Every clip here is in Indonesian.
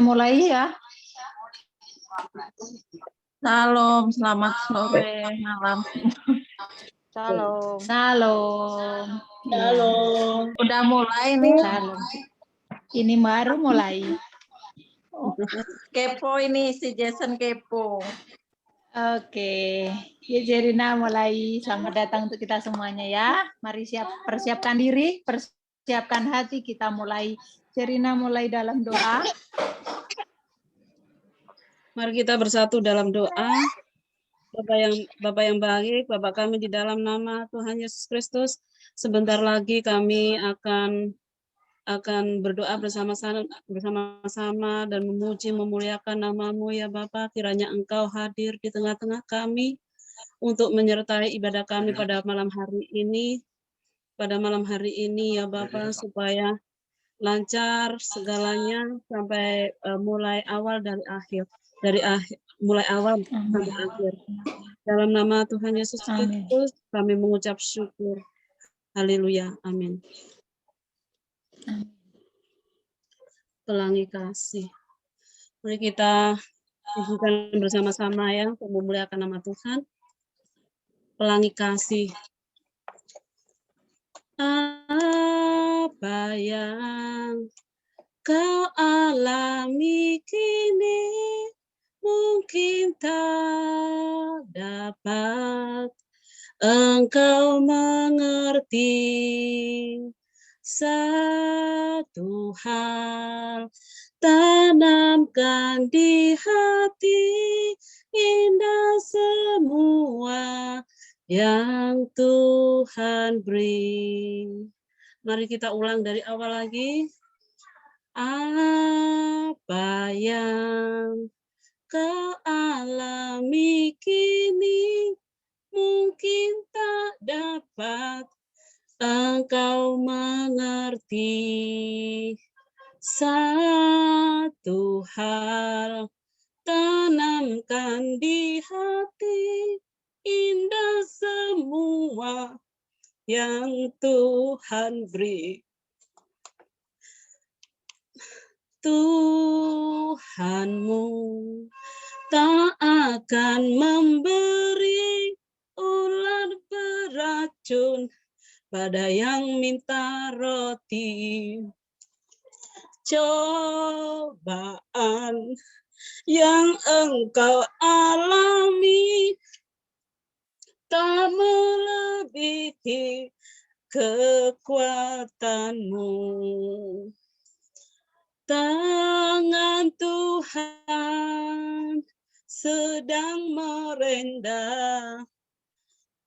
Mulai ya. Salam, selamat sore, malam. Salam. Salam. Salam. Udah mulai nih. Salam. Ini baru mulai. Kepo ini si Jason kepo. Oke. Ya Jerina mulai. Selamat datang untuk kita semuanya ya. Mari persiapkan diri, persiapkan hati, kita mulai. Jerina mulai dalam doa. Mari kita bersatu dalam doa. Bapak yang baik, Bapak kami di dalam nama Tuhan Yesus Kristus, sebentar lagi kami akan berdoa bersama-sama dan memuji memuliakan nama-Mu ya Bapak. Kiranya Engkau hadir di tengah-tengah kami untuk menyertai ibadah kami pada malam hari ini. Pada malam hari ini ya Bapak, supaya lancar segalanya sampai mulai awal dari akhir. Mulai awal sampai akhir. Dalam nama Tuhan Yesus Kristus, kami mengucap syukur. Haleluya. Amin. Pelangi kasih. Mari kita izinkan bersama-sama ya, untuk memuliakan nama Tuhan. Pelangi kasih. Apa yang kau alami kini mungkin tak dapat engkau mengerti. Satu hal tanamkan di hati, indah semua yang Tuhan beri. Mari kita ulang dari awal lagi. Apa yang kau alami kini mungkin tak dapat engkau mengerti. Satu hal tanamkan di hati, indah semua yang Tuhan beri. Tuhanmu tak akan memberi ular beracun pada yang minta roti. Cobaan yang engkau alami tak melebihi kekuatanmu. Tangan Tuhan sedang merendah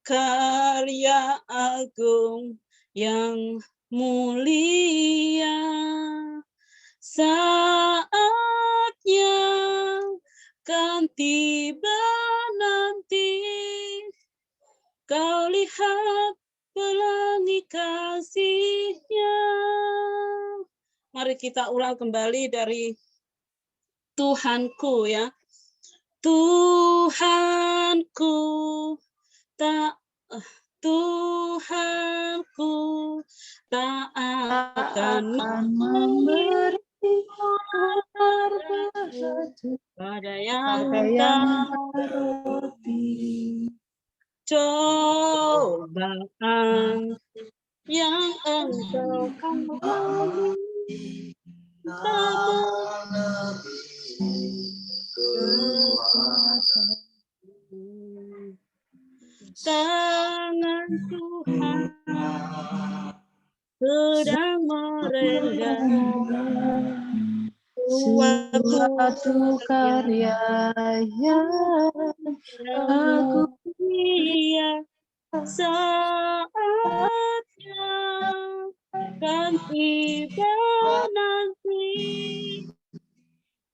karya agung yang mulia. Saatnya kan tiba nanti, kau lihat pelangi kasih-Nya. Mari kita ulang kembali dari Tuhanku ya. Tuhanku tak akan memberi pada yang roti. Cobaan yang engkau alami tangan Tuhan sedang merendah suatu karya yang agung. Saatnya kan tiba nanti,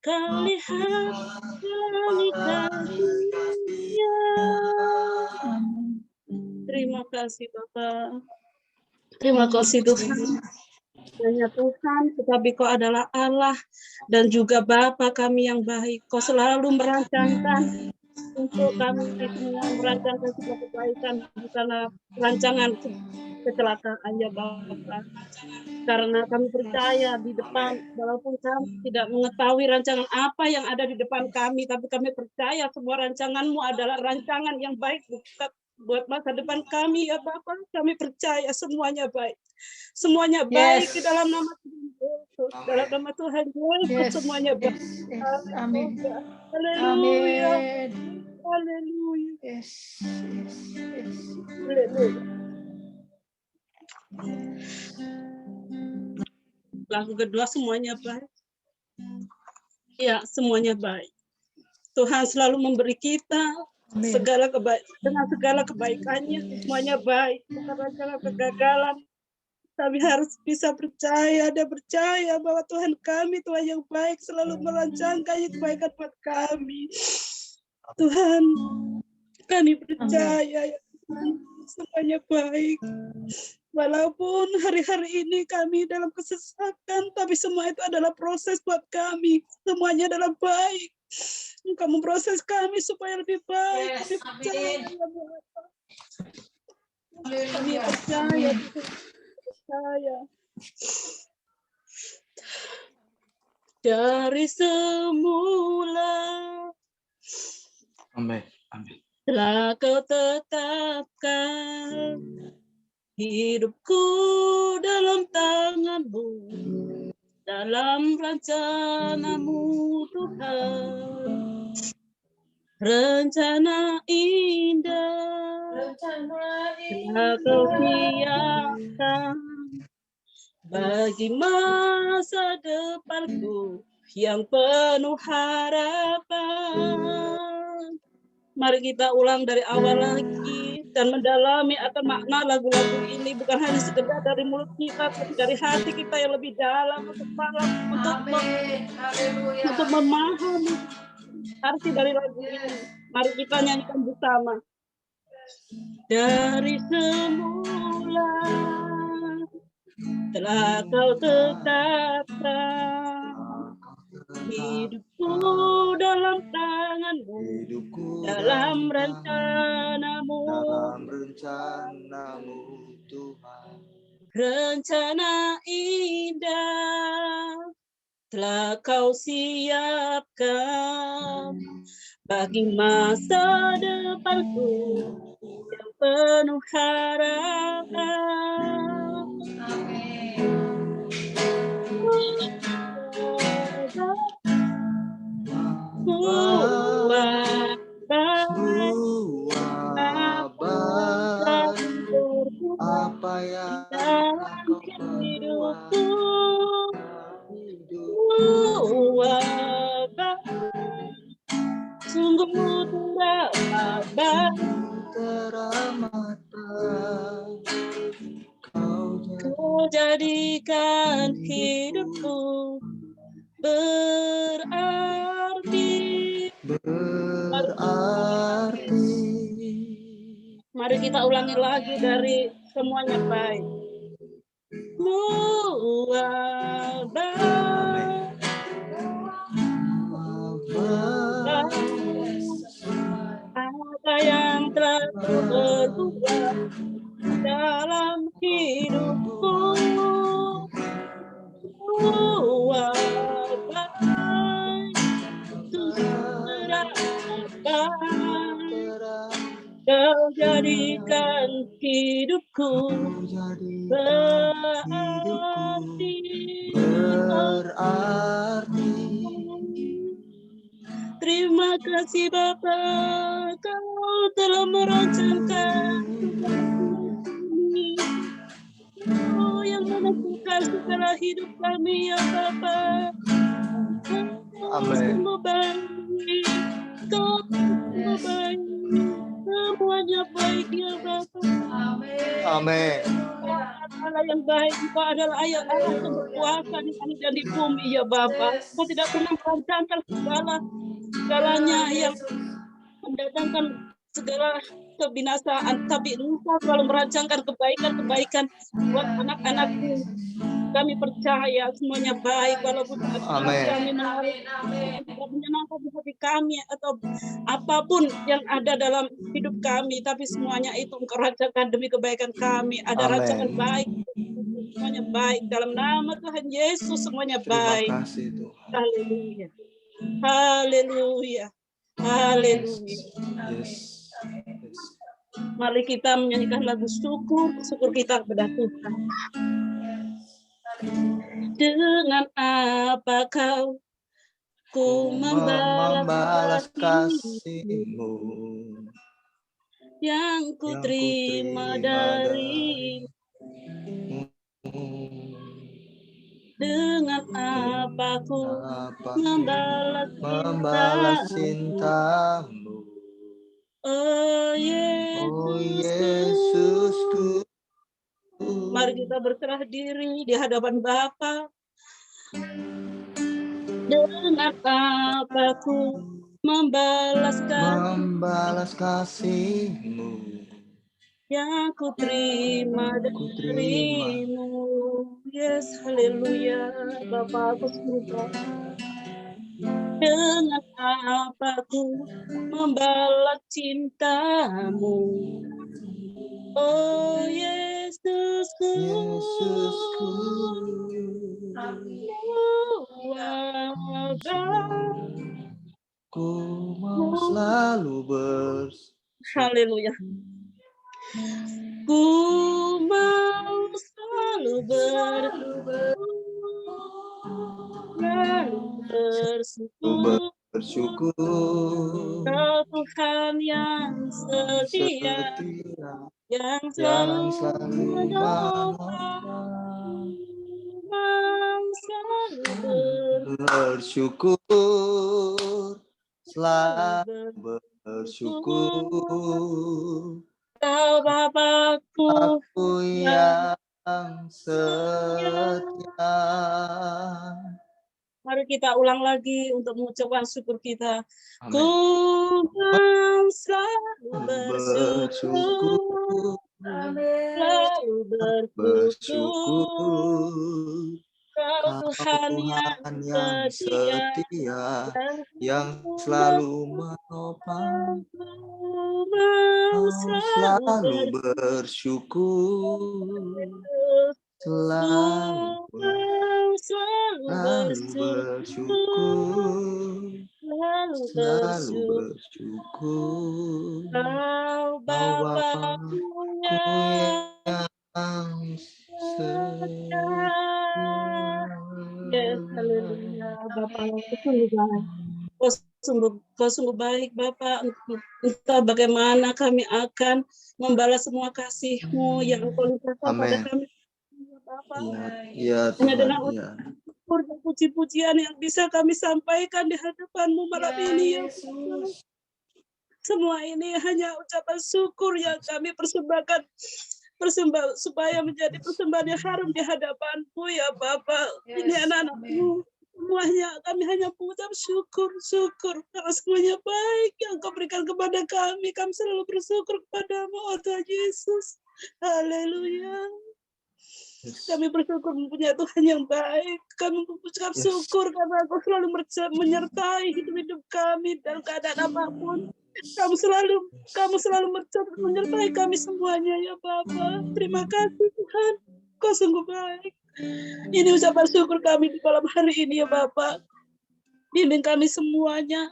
kau lihat pelangi kasih-Nya. Terima kasih Bapak. Terima kasih Tuhan. Hanya Tuhan, tetapi Kau adalah Allah dan juga Bapa kami yang baik. Kau selalu merancangkan untuk kami semua, merancangkan segala kebaikan, bukanlah rancangan kecelakaan ya Bapak. Karena kami percaya di depan, walaupun kami tidak mengetahui rancangan apa yang ada di depan kami, tapi kami percaya semua rancangan-Mu adalah rancangan yang baik buat masa depan kami ya Bapak. Kami percaya semuanya baik. Semuanya baik di dalam nama Tuhan Yesus. Dalam nama Tuhan Yesus semuanya baik. Amin. Haleluya. Amin. Haleluya. Yes. Haleluya. Lagu kedua semuanya baik. Ya, semuanya baik. Tuhan selalu memberi kita dengan segala kebaikannya, semuanya baik. Bukan rancangan kegagalan. Kami harus bisa percaya dan percaya bahwa Tuhan kami, Tuhan yang baik, selalu merancangkan kebaikan buat kami. Tuhan, kami percaya ya Tuhan, semuanya baik. Walaupun hari-hari ini kami dalam kesesatan, tapi semua itu adalah proses buat kami. Semuanya adalah baik. Engkau memproses kami supaya lebih baik. Kami percaya. Kami percaya. Percaya. Dari semula. Amin. Amin. Telah Kau tetapkan hidupku dalam tangan-Mu, dalam rencana-Mu Tuhan. Rencana indah telah Kau siapkan bagi masa depanku yang penuh harapan. Mari kita ulang dari awal lagi dan mendalami akan makna lagu-lagu ini, bukan hanya sekedar dari mulut kita, tapi dari hati kita yang lebih dalam untuk memahami arti dari lagu ini. Mari kita nyanyikan bersama. Dari semula telah Kau tetapkan hidupku dalam tangan-Mu, dalam rencana-Mu Tuhan. Rencana indah telah Kau siapkan bagi masa depanku yang penuh harapan. Apa yang dalam hidupku, sungguh teramat Kau jadikan hidupku berarti. Mari kita ulangi lagi dari semuanya baik. Apa yang telah berubah dalam hidupku, Kau jadikan hidupku berarti. Terima kasih Bapa, Kau telah merancangkan kami. Kau yang menentukan segala hidup kami ya Bapa. Sungguh baik, Kau sungguh baik. Semuanya baik ya Bapa. Amin. Allah yang baik, Engkau adalah ayat Allah yang berkuasa di langit dan di bumi ya Bapa. Engkau tidak pernah merancangkan segalanya yang mendatangkan segala kebinasaan, tapi Engkau selalu merancangkan kebaikan-kebaikan buat anak-anak-Mu. Kami percaya semuanya baik walaupun saat ini kami mengalami tidak menyenangkan apa di hati kami atau apapun yang ada dalam hidup kami, tapi semuanya itu Engkau rancangkan demi kebaikan kami. Ada rancangan Amin. baik, semuanya baik. Dalam nama Tuhan Yesus semuanya Terima baik. kasih Tuhan. Haleluya. Haleluya. Haleluya. Yes. Yes. Mari kita menyanyikan lagu syukur, syukur kita kepada Tuhan. Dengan apa kau ku Membalas kasih-Mu kasih-Mu yang ku yang terima kuterima dari dengan apa ku apa membalas cintamu. cinta-Mu. Oh Oh Yesusku. Yesusku. Mari kita berserah diri di hadapan Bapa. Dengan apa ku membalas kasih-Mu yang ku terima dari-Mu. Yes, haleluya. Bapa, aku sungguh dengan apa ku membalas cinta-Mu. Oh Yesusku. Yesusku. Ku mau selalu Haleluya. Ku mau selalu bersyukur. Kau Tuhan yang setia, yang selalu menolong, bersyukur, selalu bersyukur. Kau Bapakku, aku yang setia. Mari kita ulang lagi untuk mengucapkan syukur kita. Amin. Ku mau selalu bersyukur, selalu bersyukur. Kau Tuhan yang setia, yang selalu menopang. Selalu bersyukur, selalu bersyukur. Kau Bapakku yang setia. Yes, haleluya. Bapak, Kau sungguh baik, Bapak. Entah bagaimana kami akan membalas semua kasih-Mu yang Engkau limpahkan pada kami, Bapak. Iya, Hanya Tuhan. dengan puji-pujian yang bisa kami sampaikan di hadapan-Mu malam ini, ya Yesus. Semua ini hanya ucapan syukur yang kami persembahkan, supaya menjadi persembahan yang harum di hadapan-Mu, ya Bapak. Ini anak-anak-Mu. Semuanya kami hanya mengucap syukur karena semuanya baik yang Kau berikan kepada kami. Kami selalu bersyukur kepada-Mu, oh Tuhan Yesus. Haleluya. Kami bersyukur mempunyai Tuhan yang baik. Kami mengucap syukur karena Kau selalu menyertai hidup kami dalam keadaan apapun. Kamu selalu menyertai kami semuanya, ya Bapa. Terima kasih Tuhan. Kau sungguh baik. Ini ucapan syukur kami di malam hari ini, ya Bapak. Bimbing kami semuanya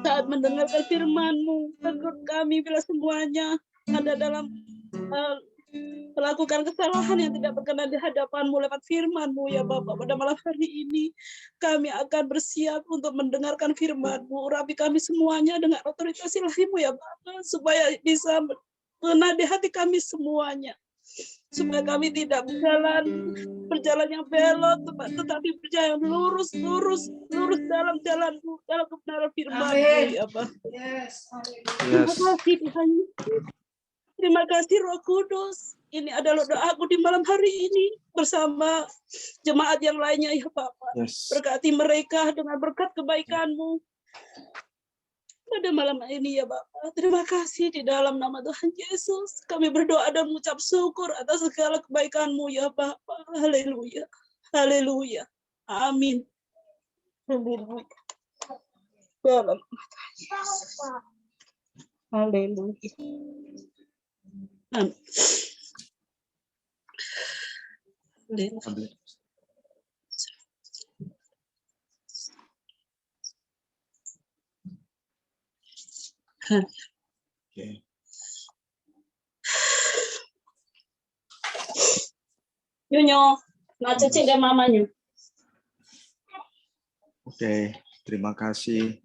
saat mendengarkan firman-Mu. Tegur kami bila semuanya ada dalam melakukan kesalahan yang tidak berkenan di hadapan-Mu lewat firman-Mu, ya Bapak. Pada malam hari ini kami akan bersiap untuk mendengarkan firman-Mu. Urapi kami semuanya dengan otoritas ilahi-Mu, ya Bapak, supaya bisa mengena di hati kami semuanya. Supaya kami tidak berjalan yang belok, tetapi berjalan lurus dalam jalan-Mu, dalam kebenaran firman-Mu, ya Pak. Terima kasih Tuhan. Terima kasih Roh Kudus. Ini adalah doaku di malam hari ini bersama jemaat yang lainnya, ya Bapak. Berkati mereka dengan berkat kebaikan-Mu pada malam ini, ya Bapak. Terima kasih di dalam nama Tuhan Yesus. Kami berdoa dan mengucap syukur atas segala kebaikan-Mu, ya Bapak. Haleluya. Haleluya. Amin. Haleluya. Dalam Tuhan Yesus. Haleluya. Amin. Haleluya. Oke. Nyonyo, nah cicing dan mamanya. Oke, terima kasih.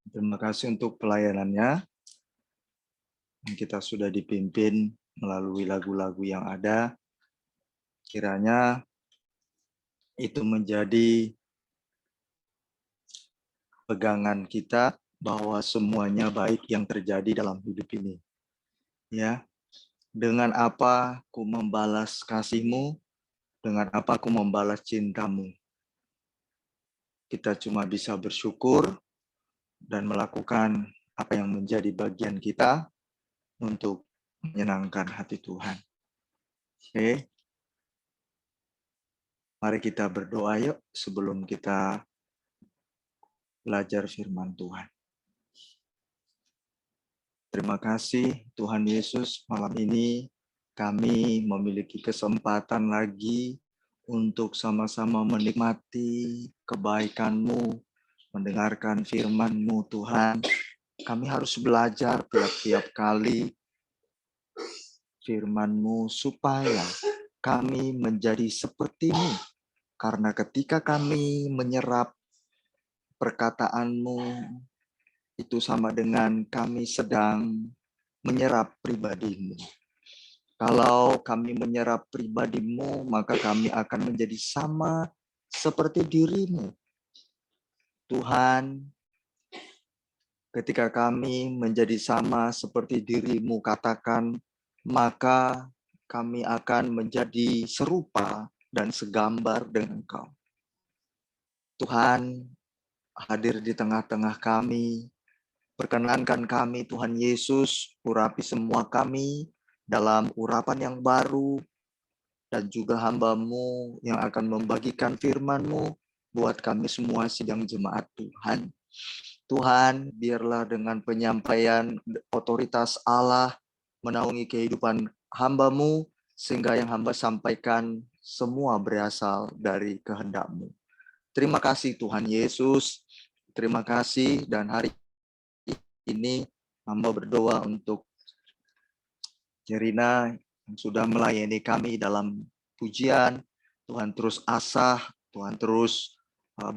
Terima kasih untuk pelayanannya. Kita sudah dipimpin melalui lagu-lagu yang ada. Kiranya itu menjadi pegangan kita bahwa semuanya baik yang terjadi dalam hidup ini. Ya, dengan apa ku membalas kasih-Mu, dengan apa ku membalas cinta-Mu. Kita cuma bisa bersyukur dan melakukan apa yang menjadi bagian kita untuk menyenangkan hati Tuhan. Oke. Mari kita berdoa yuk sebelum kita belajar firman Tuhan. Terima kasih Tuhan Yesus, malam ini kami memiliki kesempatan lagi untuk sama-sama menikmati kebaikan-Mu, mendengarkan firman-Mu Tuhan. Kami harus belajar tiap-tiap kali firman-Mu supaya kami menjadi seperti-Mu. Karena ketika kami menyerap perkataan-Mu, itu sama dengan kami sedang menyerap pribadi-Mu. Kalau kami menyerap pribadi-Mu, maka kami akan menjadi sama seperti diri-Mu. Tuhan, ketika kami menjadi sama seperti diri-Mu, katakan, maka kami akan menjadi serupa dan segambar dengan Engkau. Tuhan, hadir di tengah-tengah kami, perkenankan kami Tuhan Yesus, urapi semua kami dalam urapan yang baru, dan juga hamba-Mu yang akan membagikan firman-Mu buat kami semua sidang jemaat Tuhan. Tuhan, biarlah dengan penyampaian otoritas Allah menaungi kehidupan hamba-Mu, sehingga yang hamba sampaikan semua berasal dari kehendak-Mu. Terima kasih Tuhan Yesus, terima kasih, dan hari ini hamba berdoa untuk Jerina yang sudah melayani kami dalam pujian. Tuhan terus asah, Tuhan terus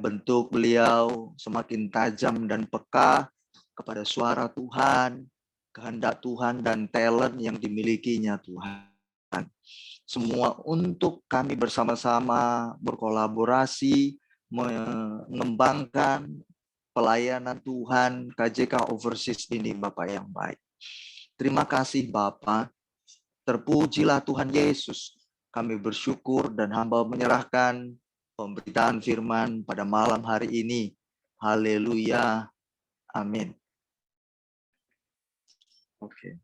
bentuk beliau semakin tajam dan peka kepada suara Tuhan, kehendak Tuhan, dan talent yang dimilikinya Tuhan. Semua untuk kami bersama-sama berkolaborasi, mengembangkan pelayanan Tuhan KJK Overseas ini, Bapak yang baik. Terima kasih Bapak. Terpujilah Tuhan Yesus. Kami bersyukur dan hamba menyerahkan pemberitaan firman pada malam hari ini. Haleluya. Amin. Oke.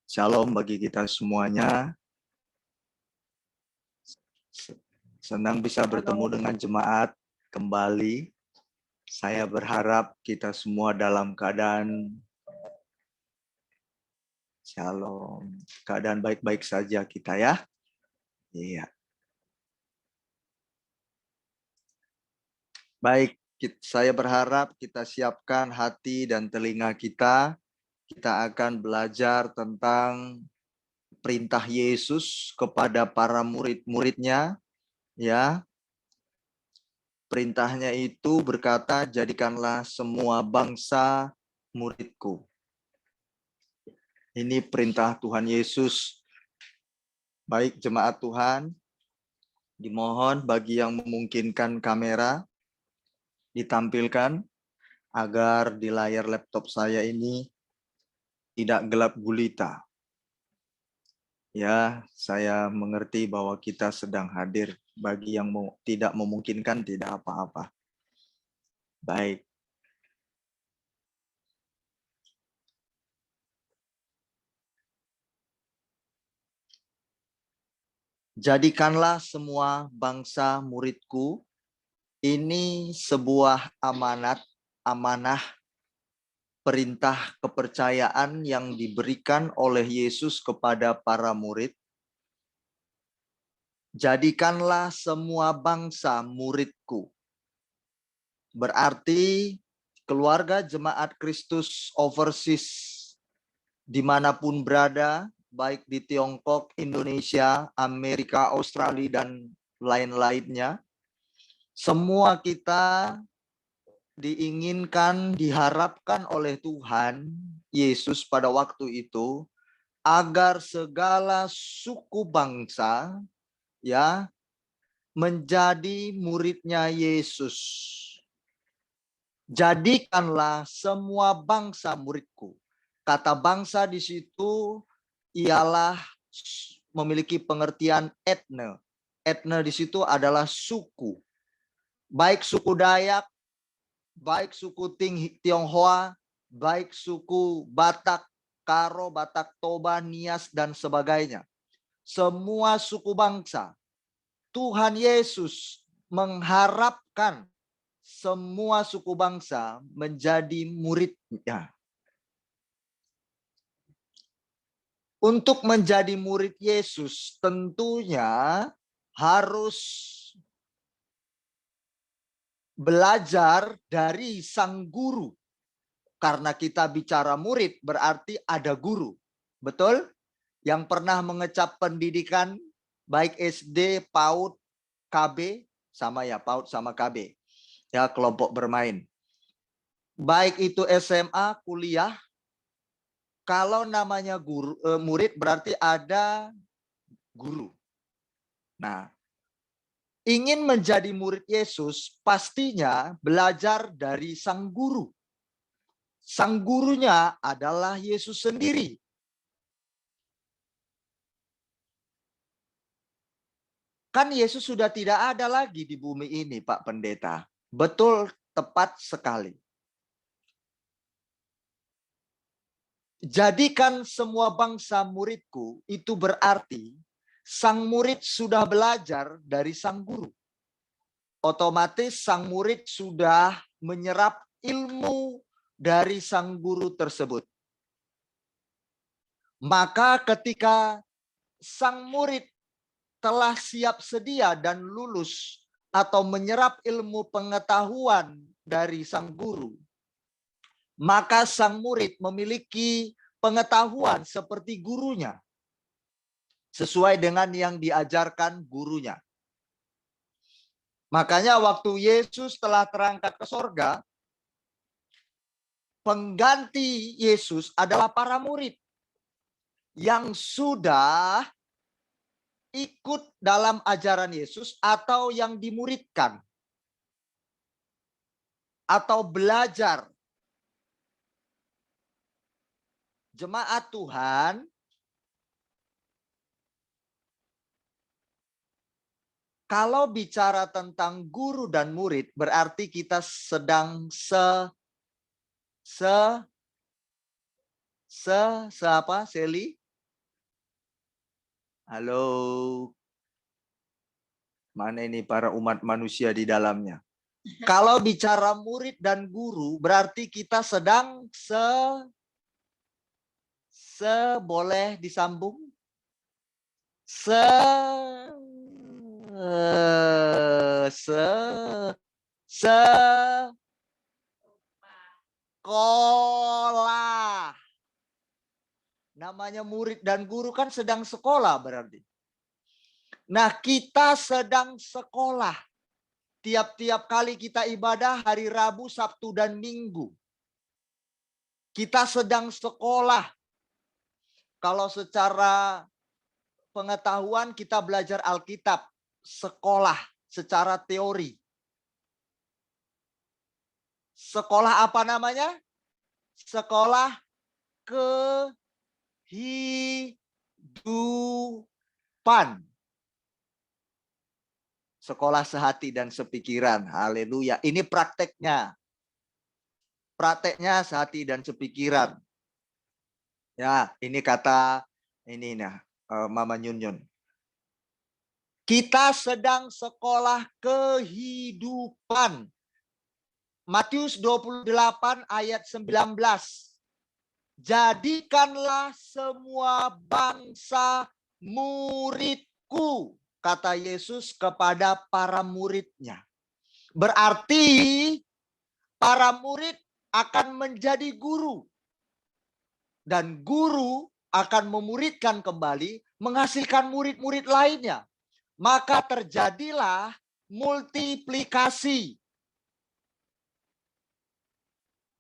Shalom bagi kita semuanya. Senang bisa bertemu dengan jemaat kembali. Saya berharap kita semua dalam keadaan shalom. Keadaan baik-baik saja kita ya. Iya. Baik, saya berharap kita siapkan hati dan telinga kita. Kita akan belajar tentang perintah Yesus kepada para murid-muridnya. Ya, perintahnya itu berkata, jadikanlah semua bangsa muridku. Ini perintah Tuhan Yesus. Baik jemaat Tuhan, dimohon bagi yang memungkinkan kamera ditampilkan agar di layar laptop saya ini tidak gelap gulita. Ya, saya mengerti bahwa kita sedang hadir. Bagi yang tidak memungkinkan, tidak apa-apa. Baik. Jadikanlah semua bangsa muridku. Ini sebuah amanah perintah kepercayaan yang diberikan oleh Yesus kepada para murid. Jadikanlah semua bangsa muridku. Berarti keluarga Jemaat Kristus Overseas dimanapun berada, baik di Tiongkok, Indonesia, Amerika, Australia, dan lain-lainnya, semua kita diinginkan, diharapkan oleh Tuhan Yesus pada waktu itu agar segala suku bangsa ya menjadi muridnya Yesus. Jadikanlah semua bangsa muridku. Kata bangsa di situ ialah memiliki pengertian etne. Etne di situ adalah suku. Baik suku Dayak, baik suku Tionghoa, baik suku Batak, Karo, Batak Toba, Nias, dan sebagainya. Semua suku bangsa. Tuhan Yesus mengharapkan semua suku bangsa menjadi muridnya. Untuk menjadi murid Yesus tentunya harus belajar dari sang guru. Karena kita bicara murid berarti ada guru. Betul? Yang pernah mengecap pendidikan baik SD, PAUD, KB, sama ya PAUD sama KB. Ya, kelompok bermain. Baik itu SMA, kuliah, kalau namanya guru, murid berarti ada guru. Nah, ingin menjadi murid Yesus pastinya belajar dari sang guru. Sang gurunya adalah Yesus sendiri. Kan Yesus sudah tidak ada lagi di bumi ini, Pak Pendeta. Betul, tepat sekali. Jadikan semua bangsa muridku, itu berarti sang murid sudah belajar dari sang guru. Otomatis sang murid sudah menyerap ilmu dari sang guru tersebut. Maka ketika sang murid telah siap sedia dan lulus atau menyerap ilmu pengetahuan dari sang guru, maka sang murid memiliki pengetahuan seperti gurunya, sesuai dengan yang diajarkan gurunya. Makanya waktu Yesus telah terangkat ke sorga, pengganti Yesus adalah para murid yang sudah ikut dalam ajaran Yesus atau yang dimuridkan atau belajar. Jemaat Tuhan, kalau bicara tentang guru dan murid, berarti kita sedang apa, Seli? Halo. Mana ini para umat manusia di dalamnya? Kalau bicara murid dan guru, berarti kita sedang boleh disambung? Sekolah. Namanya murid dan guru kan sedang sekolah berarti. Nah, kita sedang sekolah. Tiap-tiap kali kita ibadah hari Rabu, Sabtu, dan Minggu. Kita sedang sekolah. Kalau secara pengetahuan kita belajar Alkitab, sekolah secara teori. Sekolah apa namanya? Sekolah kehidupan. Sekolah sehati dan sepikiran. Haleluya. Ini prakteknya. Prakteknya sehati dan sepikiran. Ya, ini kata ini nah, Mama Nyun Nyun. Kita sedang sekolah kehidupan. Matius 28 ayat 19. Jadikanlah semua bangsa muridku, kata Yesus kepada para muridnya. Berarti para murid akan menjadi guru. Dan guru akan memuridkan kembali, menghasilkan murid-murid lainnya. Maka terjadilah multiplikasi.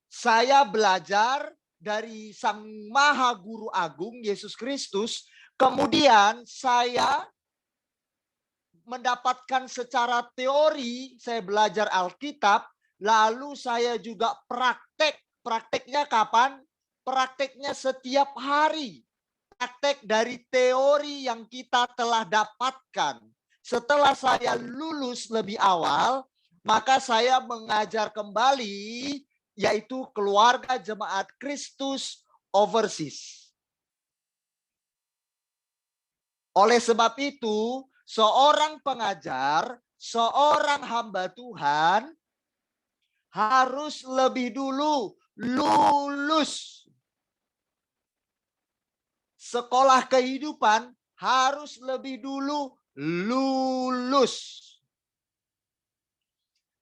Saya belajar dari Sang Maha Guru Agung Yesus Kristus, kemudian saya mendapatkan secara teori, saya belajar Alkitab, lalu saya juga praktek. Prakteknya kapan? Prakteknya setiap hari. Praktek dari teori yang kita telah dapatkan. Setelah saya lulus lebih awal, maka saya mengajar kembali, yaitu Keluarga Jemaat Kristus Overseas. Oleh sebab itu, seorang pengajar, seorang hamba Tuhan harus lebih dulu lulus sekolah kehidupan, harus lebih dulu lulus.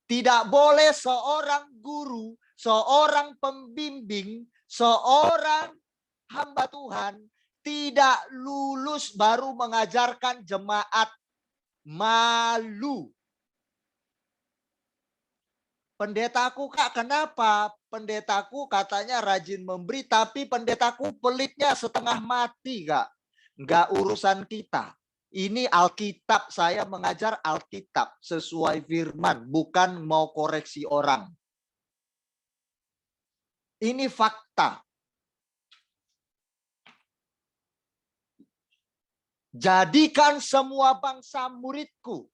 Tidak boleh seorang guru, seorang pembimbing, seorang hamba Tuhan tidak lulus baru mengajarkan jemaat. Malu. Pendetaku, Kak, kenapa? Pendetaku katanya rajin memberi, tapi pendetaku pelitnya setengah mati, Kak. Enggak urusan kita. Ini Alkitab, saya mengajar Alkitab sesuai firman, bukan mau koreksi orang. Ini fakta. Jadikan semua bangsa muridku.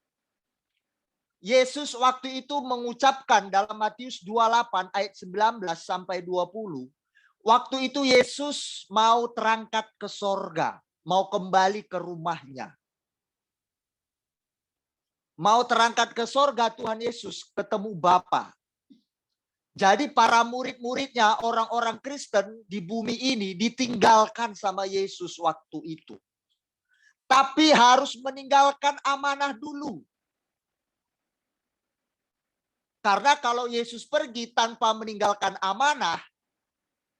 Yesus waktu itu mengucapkan dalam Matius 28 ayat 19 sampai 20. Waktu itu Yesus mau terangkat ke sorga. Mau kembali ke rumahnya. Mau terangkat ke sorga Tuhan Yesus ketemu Bapa. Jadi para murid-muridnya, orang-orang Kristen di bumi ini ditinggalkan sama Yesus waktu itu. Tapi harus meninggalkan amanah dulu. Karena kalau Yesus pergi tanpa meninggalkan amanah,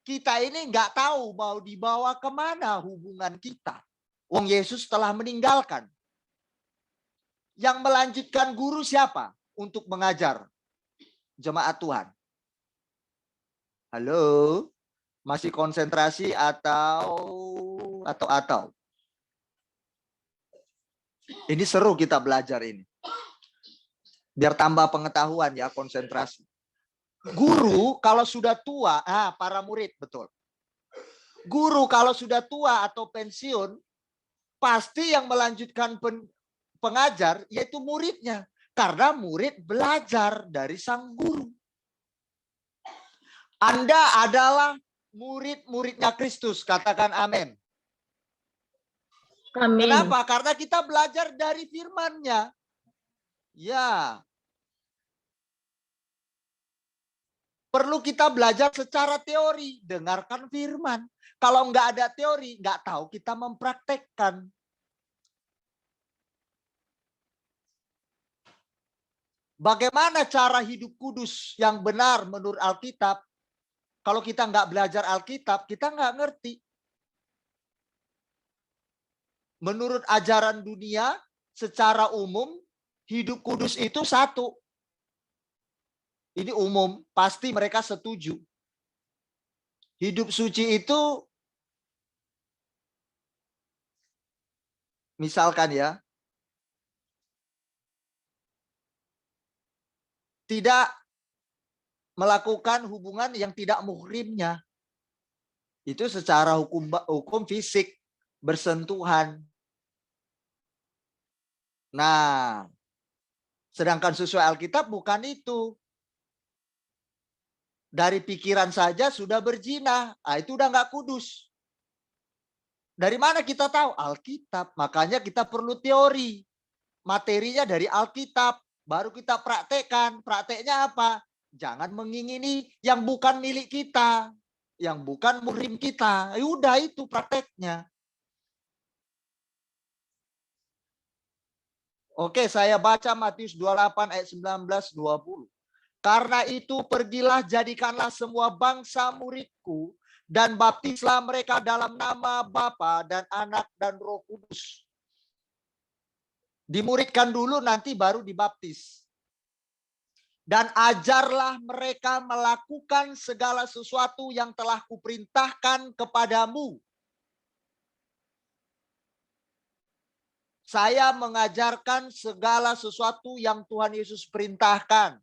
kita ini nggak tahu mau dibawa kemana hubungan kita. Wong Yesus telah meninggalkan. Yang melanjutkan guru siapa untuk mengajar jemaat Tuhan? Halo, masih konsentrasi atau? Ini seru kita belajar ini. Biar tambah pengetahuan ya, konsentrasi. Guru kalau sudah tua, para murid, betul. Guru kalau sudah tua atau pensiun, pasti yang melanjutkan pengajar yaitu muridnya. Karena murid belajar dari sang guru. Anda adalah murid-muridnya Kristus, katakan amin. Amin. Kenapa? Karena kita belajar dari firman-Nya. Ya. Perlu kita belajar secara teori, dengarkan firman. Kalau nggak ada teori, nggak tahu kita mempraktekkan. Bagaimana cara hidup kudus yang benar menurut Alkitab? Kalau kita nggak belajar Alkitab, kita nggak ngerti. Menurut ajaran dunia, secara umum, hidup kudus itu satu. Ini umum, pasti mereka setuju. Hidup suci itu, misalkan ya, tidak melakukan hubungan yang tidak muhrimnya. Itu secara hukum fisik, bersentuhan. Nah, sedangkan sesuai Alkitab bukan itu. Dari pikiran saja sudah berzina, itu udah nggak kudus. Dari mana kita tahu? Alkitab. Makanya kita perlu teori. materinya dari Alkitab, baru kita praktekkan. Prakteknya apa? Jangan mengingini yang bukan milik kita, yang bukan muhrim kita. Ya udah, itu prakteknya. Oke, saya baca Matius 28 ayat 19-20. Karena itu pergilah, jadikanlah semua bangsa muridku, dan baptislah mereka dalam nama Bapa dan Anak dan Roh Kudus. Dimuridkan dulu, nanti baru dibaptis. Dan ajarlah mereka melakukan segala sesuatu yang telah kuperintahkan kepadamu. Saya mengajarkan segala sesuatu yang Tuhan Yesus perintahkan.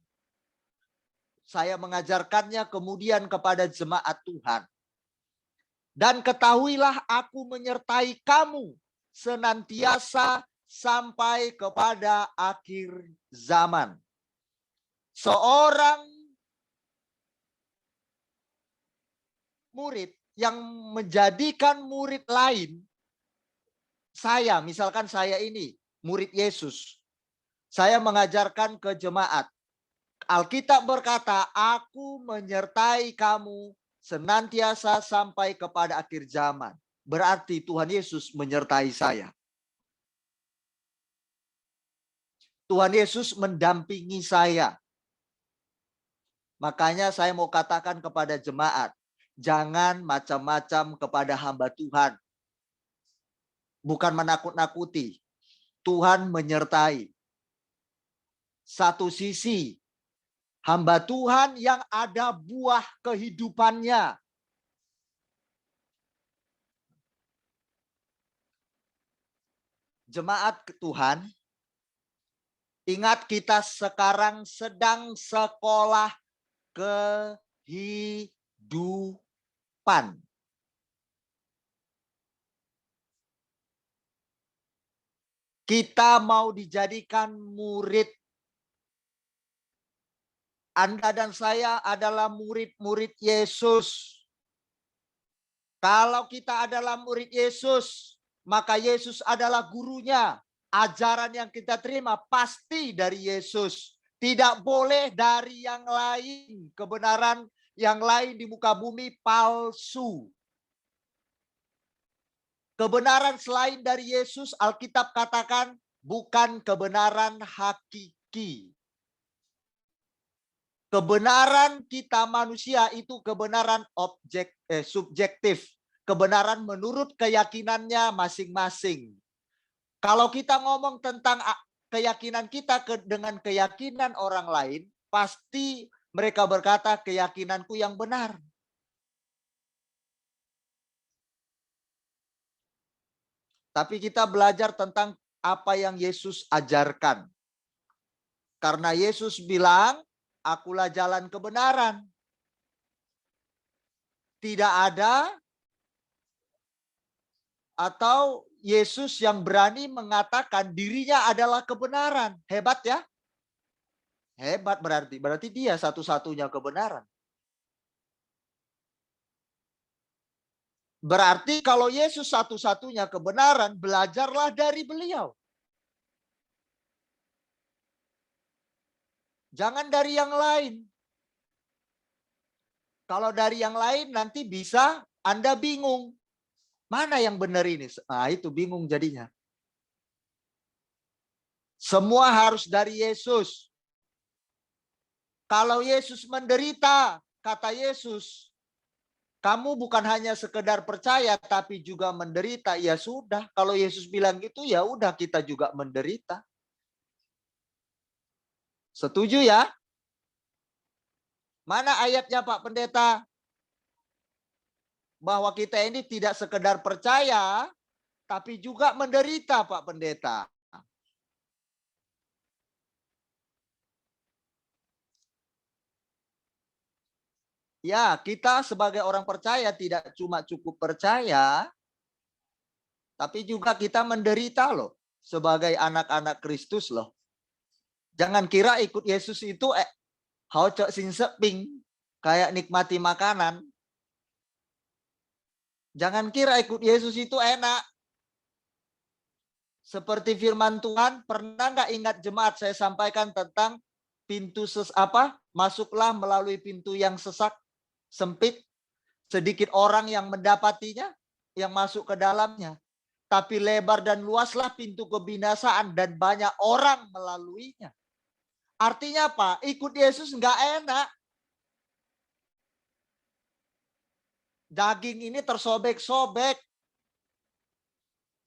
Saya mengajarkannya kemudian kepada jemaat Tuhan. Dan ketahuilah aku menyertai kamu senantiasa sampai kepada akhir zaman. Seorang murid yang menjadikan murid lain, misalkan saya ini murid Yesus, saya mengajarkan ke jemaat. Alkitab berkata, aku menyertai kamu senantiasa sampai kepada akhir zaman. Berarti Tuhan Yesus menyertai saya. Tuhan Yesus mendampingi saya. Makanya saya mau katakan kepada jemaat, jangan macam-macam kepada hamba Tuhan. Bukan menakut-nakuti. Tuhan menyertai. Satu sisi, hamba Tuhan yang ada buah kehidupannya. Jemaat Tuhan, ingat kita sekarang sedang sekolah kehidupan. Kita mau dijadikan murid. Anda dan saya adalah murid-murid Yesus. Kalau kita adalah murid Yesus, maka Yesus adalah gurunya. Ajaran yang kita terima pasti dari Yesus. Tidak boleh dari yang lain. Kebenaran yang lain di muka bumi palsu. Kebenaran selain dari Yesus, Alkitab katakan bukan kebenaran hakiki. Kebenaran kita manusia itu kebenaran subjektif. Kebenaran menurut keyakinannya masing-masing. Kalau kita ngomong tentang keyakinan kita dengan keyakinan orang lain, pasti mereka berkata keyakinanku yang benar. Tapi kita belajar tentang apa yang Yesus ajarkan. Karena Yesus bilang, akulah jalan kebenaran. Tidak ada atau Yesus yang berani mengatakan dirinya adalah kebenaran. Hebat ya? Hebat berarti. Berarti dia satu-satunya kebenaran. Berarti kalau Yesus satu-satunya kebenaran, belajarlah dari beliau. Jangan dari yang lain. Kalau dari yang lain nanti bisa Anda bingung. Mana yang benar ini? Nah, itu bingung jadinya. Semua harus dari Yesus. Kalau Yesus menderita, kata Yesus, kamu bukan hanya sekedar percaya, tapi juga menderita. Ya sudah, kalau Yesus bilang gitu, ya udah kita juga menderita. Setuju ya? Mana ayatnya Pak Pendeta? Bahwa kita ini tidak sekedar percaya, tapi juga menderita Pak Pendeta. Ya, kita sebagai orang percaya tidak cuma cukup percaya, tapi juga kita menderita loh. Sebagai anak-anak Kristus loh. Jangan kira ikut Yesus itu hocok sing seping, kayak nikmati makanan. Jangan kira ikut Yesus itu enak. Seperti firman Tuhan, pernah nggak ingat jemaat saya sampaikan tentang pintu masuklah melalui pintu yang sesak, sempit, sedikit orang yang mendapatinya, yang masuk ke dalamnya. Tapi lebar dan luaslah pintu kebinasaan dan banyak orang melaluinya. Artinya apa? Ikut Yesus nggak enak. Daging ini tersobek-sobek.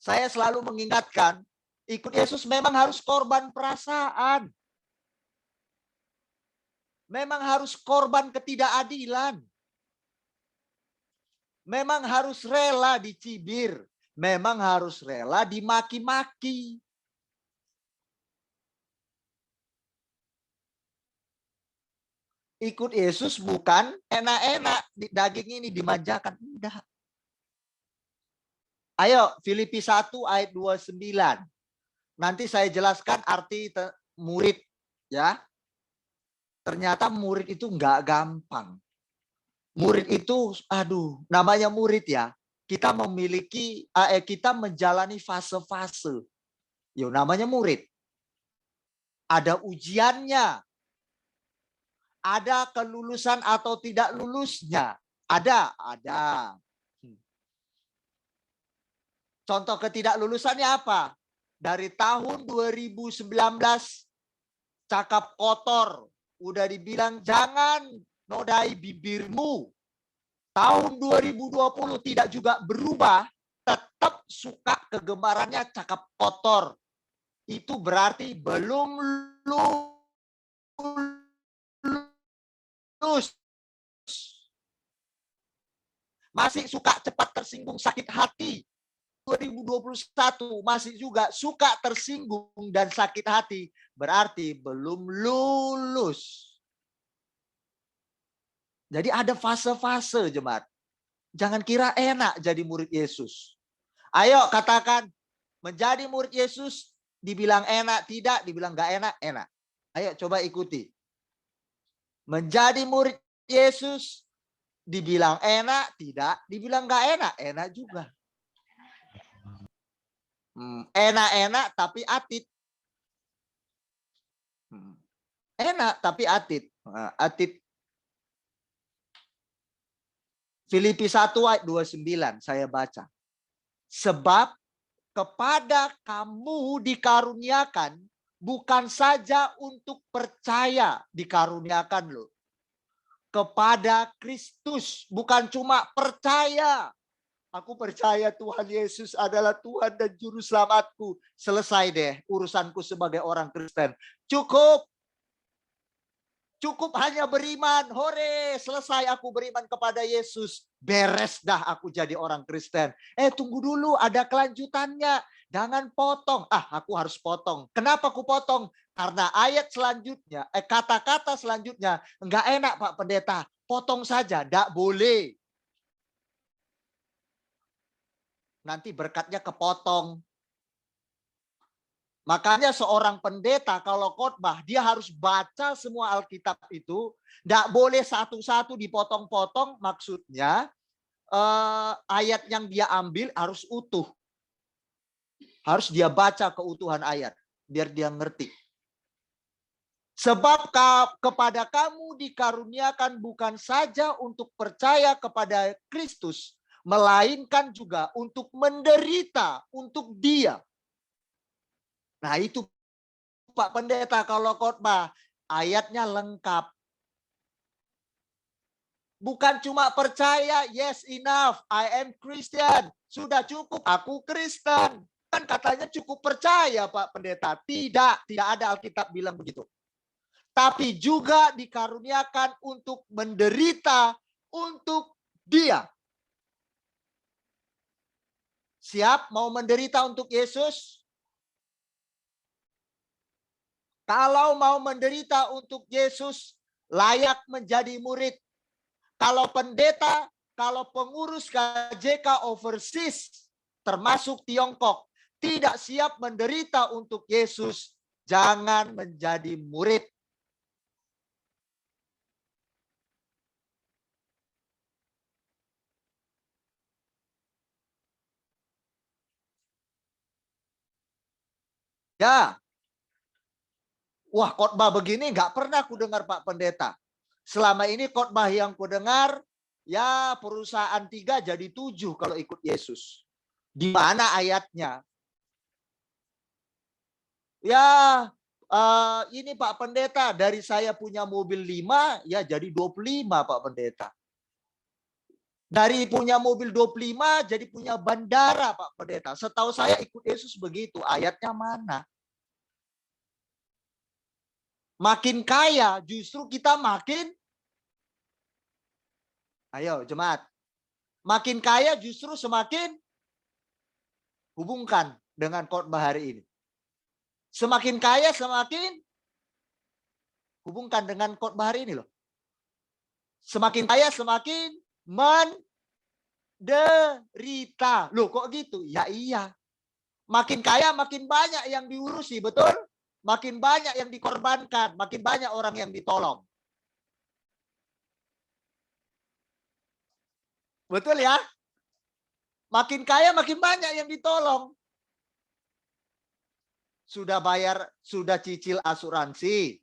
Saya selalu mengingatkan, ikut Yesus memang harus korban perasaan. Memang harus korban ketidakadilan. Memang harus rela dicibir. Memang harus rela dimaki-maki. Ikut Yesus bukan enak-enak, daging ini dimanjakan. Enggak. Ayo, Filipi 1 ayat 29. Nanti saya jelaskan arti murid. Ya. Ternyata murid itu enggak gampang. Murid itu, namanya murid ya. Kita menjalani fase-fase. Yo, namanya murid. Ada ujiannya. Ada kelulusan atau tidak lulusnya. Ada. Contoh ketidaklulusannya apa? Dari tahun 2019 cakap kotor. Udah dibilang jangan nodai bibirmu. Tahun 2020 tidak juga berubah. Tetap suka kegemarannya cakap kotor. Itu berarti belum lulus. Masih suka cepat tersinggung, sakit hati. 2021 masih juga suka tersinggung dan sakit hati, berarti belum lulus. Jadi ada fase-fase, jemaat. Jangan kira enak jadi murid Yesus. Ayo katakan, menjadi murid Yesus dibilang enak, tidak, dibilang nggak enak, enak. Ayo coba ikuti. Menjadi murid Yesus dibilang enak, tidak, dibilang nggak enak, enak juga. Enak-enak tapi atit. Enak tapi atit. Atit. Filipi 1 ayat 29 saya baca. Sebab kepada kamu dikaruniakan bukan saja untuk percaya dikaruniakan loh. Kepada Kristus, bukan cuma percaya. Aku percaya Tuhan Yesus adalah Tuhan dan Juru Selamatku. Selesai deh urusanku sebagai orang Kristen. Cukup. Cukup hanya beriman. Hore, selesai aku beriman kepada Yesus. Beres dah aku jadi orang Kristen. Tunggu dulu, ada kelanjutannya. Jangan potong. Aku harus potong. Kenapa aku potong? Karena ayat selanjutnya, kata-kata selanjutnya, enggak enak Pak Pendeta. Potong saja, enggak boleh. Nanti berkatnya kepotong. Makanya seorang pendeta kalau khotbah, dia harus baca semua Alkitab itu. Tidak boleh satu-satu dipotong-potong, maksudnya ayat yang dia ambil harus utuh. Harus dia baca keutuhan ayat, biar dia ngerti. Sebab kepada kamu dikaruniakan bukan saja untuk percaya kepada Kristus, melainkan juga untuk menderita untuk Dia. Nah itu Pak Pendeta kalau khotbah ayatnya lengkap. Bukan cuma percaya, yes enough, I am Christian. Sudah cukup, aku Kristen. Kan katanya cukup percaya Pak Pendeta. Tidak ada Alkitab bilang begitu. Tapi juga dikaruniakan untuk menderita untuk Dia. Siap mau menderita untuk Yesus? Kalau mau menderita untuk Yesus, layak menjadi murid. Kalau pendeta, kalau pengurus KJK Overseas, termasuk Tiongkok, tidak siap menderita untuk Yesus, jangan menjadi murid. Ya. Wah, khotbah begini nggak pernah aku dengar Pak Pendeta. Selama ini khotbah yang ku dengar, ya perusahaan 3 jadi 7 kalau ikut Yesus. Di mana ayatnya? Ya, ini Pak Pendeta, dari saya punya mobil 5, ya jadi 25 Pak Pendeta. Dari punya mobil 25, jadi punya bandara Pak Pendeta. Setahu saya ikut Yesus begitu. Ayatnya mana? Makin kaya, justru kita makin... Ayo jemaat. Makin kaya justru semakin hubungkan dengan khotbah hari ini. Semakin kaya semakin hubungkan dengan khotbah hari ini loh. Semakin kaya semakin menderita. Loh kok gitu? Ya iya. Makin kaya makin banyak yang diurusi, betul? Makin banyak yang dikorbankan, makin banyak orang yang ditolong. Betul ya? Makin kaya makin banyak yang ditolong. Sudah bayar, sudah cicil asuransi,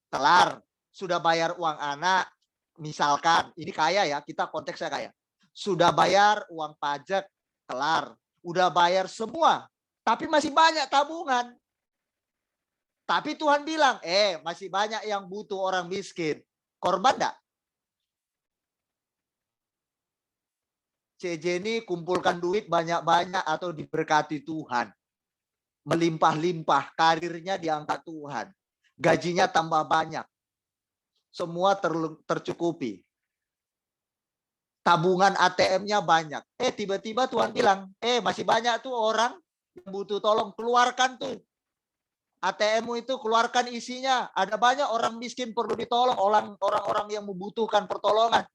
kelar. Sudah bayar uang anak, misalkan, ini kaya ya, kita konteksnya kaya. Sudah bayar uang pajak, kelar. Udah bayar semua, tapi masih banyak tabungan. Tapi Tuhan bilang, masih banyak yang butuh orang miskin. Korban enggak? CJ ini kumpulkan duit banyak-banyak atau diberkati Tuhan. Melimpah-limpah, karirnya diangkat Tuhan. Gajinya tambah banyak. Semua tercukupi. Tabungan ATM-nya banyak. Tiba-tiba Tuhan bilang, masih banyak tuh orang yang butuh tolong. Keluarkan tuh. ATM-mu itu keluarkan isinya. Ada banyak orang miskin perlu ditolong. Orang-orang yang membutuhkan pertolongan.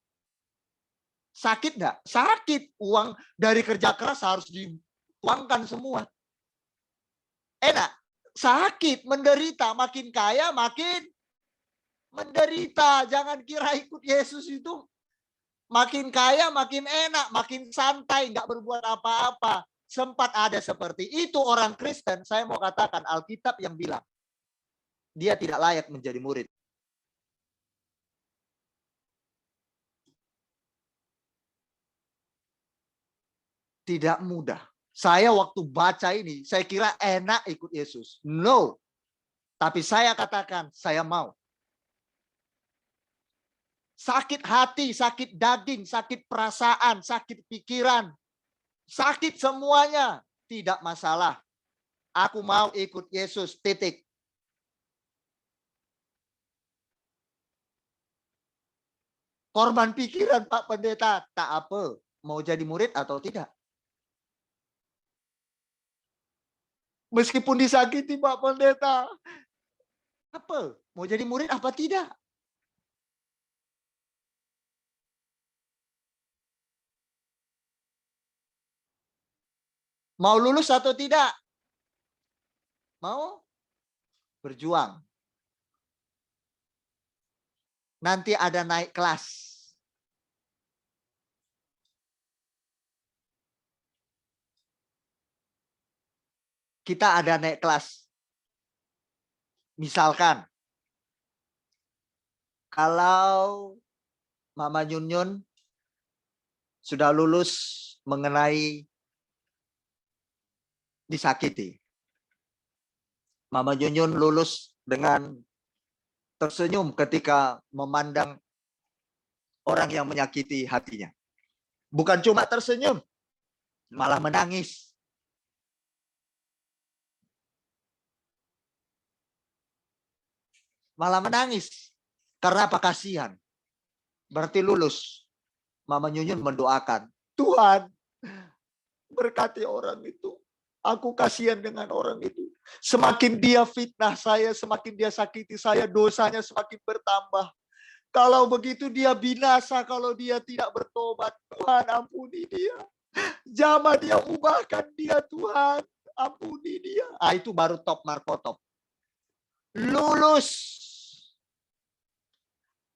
Sakit nggak? Sakit. Uang dari kerja keras harus dituangkan semua. Enak. Sakit, menderita. Makin kaya, makin menderita. Jangan kira ikut Yesus itu makin kaya, makin enak, makin santai, nggak berbuat apa-apa. Sempat ada seperti itu orang Kristen. Saya mau katakan Alkitab yang bilang dia tidak layak menjadi murid. Tidak mudah. Saya waktu baca ini, saya kira enak ikut Yesus. No. Tapi saya katakan, saya mau. Sakit hati, sakit daging, sakit perasaan, sakit pikiran. Sakit semuanya. Tidak masalah. Aku mau ikut Yesus, titik. Korban pikiran Pak Pendeta, tak apa. Mau jadi murid atau tidak? Meskipun disakiti Pak Pendeta. Apa? Mau jadi murid apa tidak? Mau lulus atau tidak? Mau berjuang. Nanti ada naik kelas. Kita ada naik kelas. Misalkan, kalau Mama Nyun sudah lulus mengenai disakiti. Mama Nyun lulus dengan tersenyum ketika memandang orang yang menyakiti hatinya. Bukan cuma tersenyum, malah menangis. Malah menangis. Karena apa? Kasihan. Berarti lulus. Mama Nyun mendoakan, Tuhan berkati orang itu. Aku kasihan dengan orang itu. Semakin dia fitnah saya, semakin dia sakiti saya, dosanya semakin bertambah. Kalau begitu dia binasa, kalau dia tidak bertobat. Tuhan ampuni dia. Jamah dia, ubahkan dia Tuhan. Ampuni dia. Itu baru top markotop. Lulus.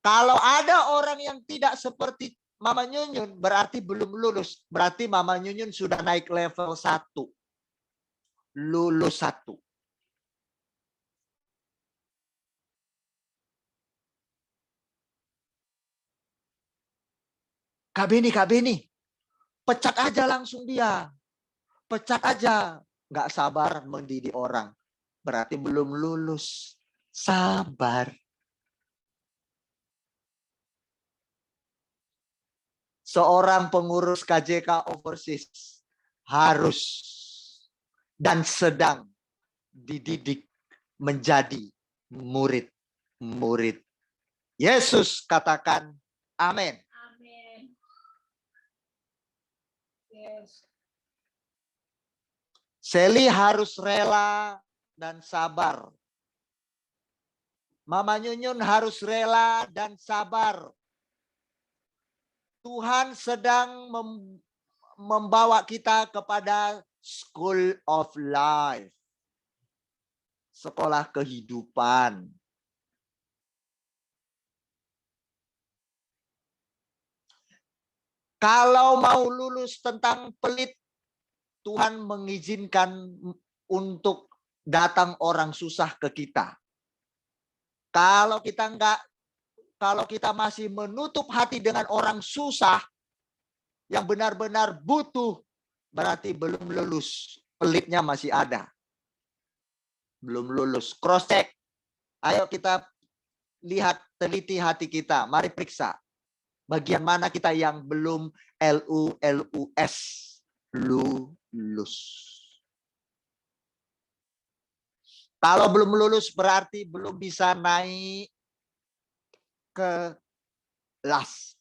Kalau ada orang yang tidak seperti Mama Nyun, berarti belum lulus. Berarti Mama Nyun sudah naik level 1. Lulus 1. Kak Beni, pecat aja langsung dia. Pecat aja. Nggak sabar mendidik orang. Berarti belum lulus. Sabar. Seorang pengurus KJK Overseas harus dan sedang dididik menjadi murid-murid Yesus. Katakan amin. Amin. Yes. Sally harus rela dan sabar. Mama Nyunyun harus rela dan sabar. Tuhan sedang membawa kita kepada School of Life. Sekolah kehidupan. Kalau mau lulus tentang pelit, Tuhan mengizinkan untuk datang orang susah ke kita. Kalau kita masih menutup hati dengan orang susah yang benar-benar butuh, berarti belum lulus. Pelitnya masih ada. Belum lulus. Cross check. Ayo kita lihat, teliti hati kita. Mari periksa. Bagian mana kita yang belum LUS. Lulus. Kalau belum lulus berarti belum bisa naik kelas.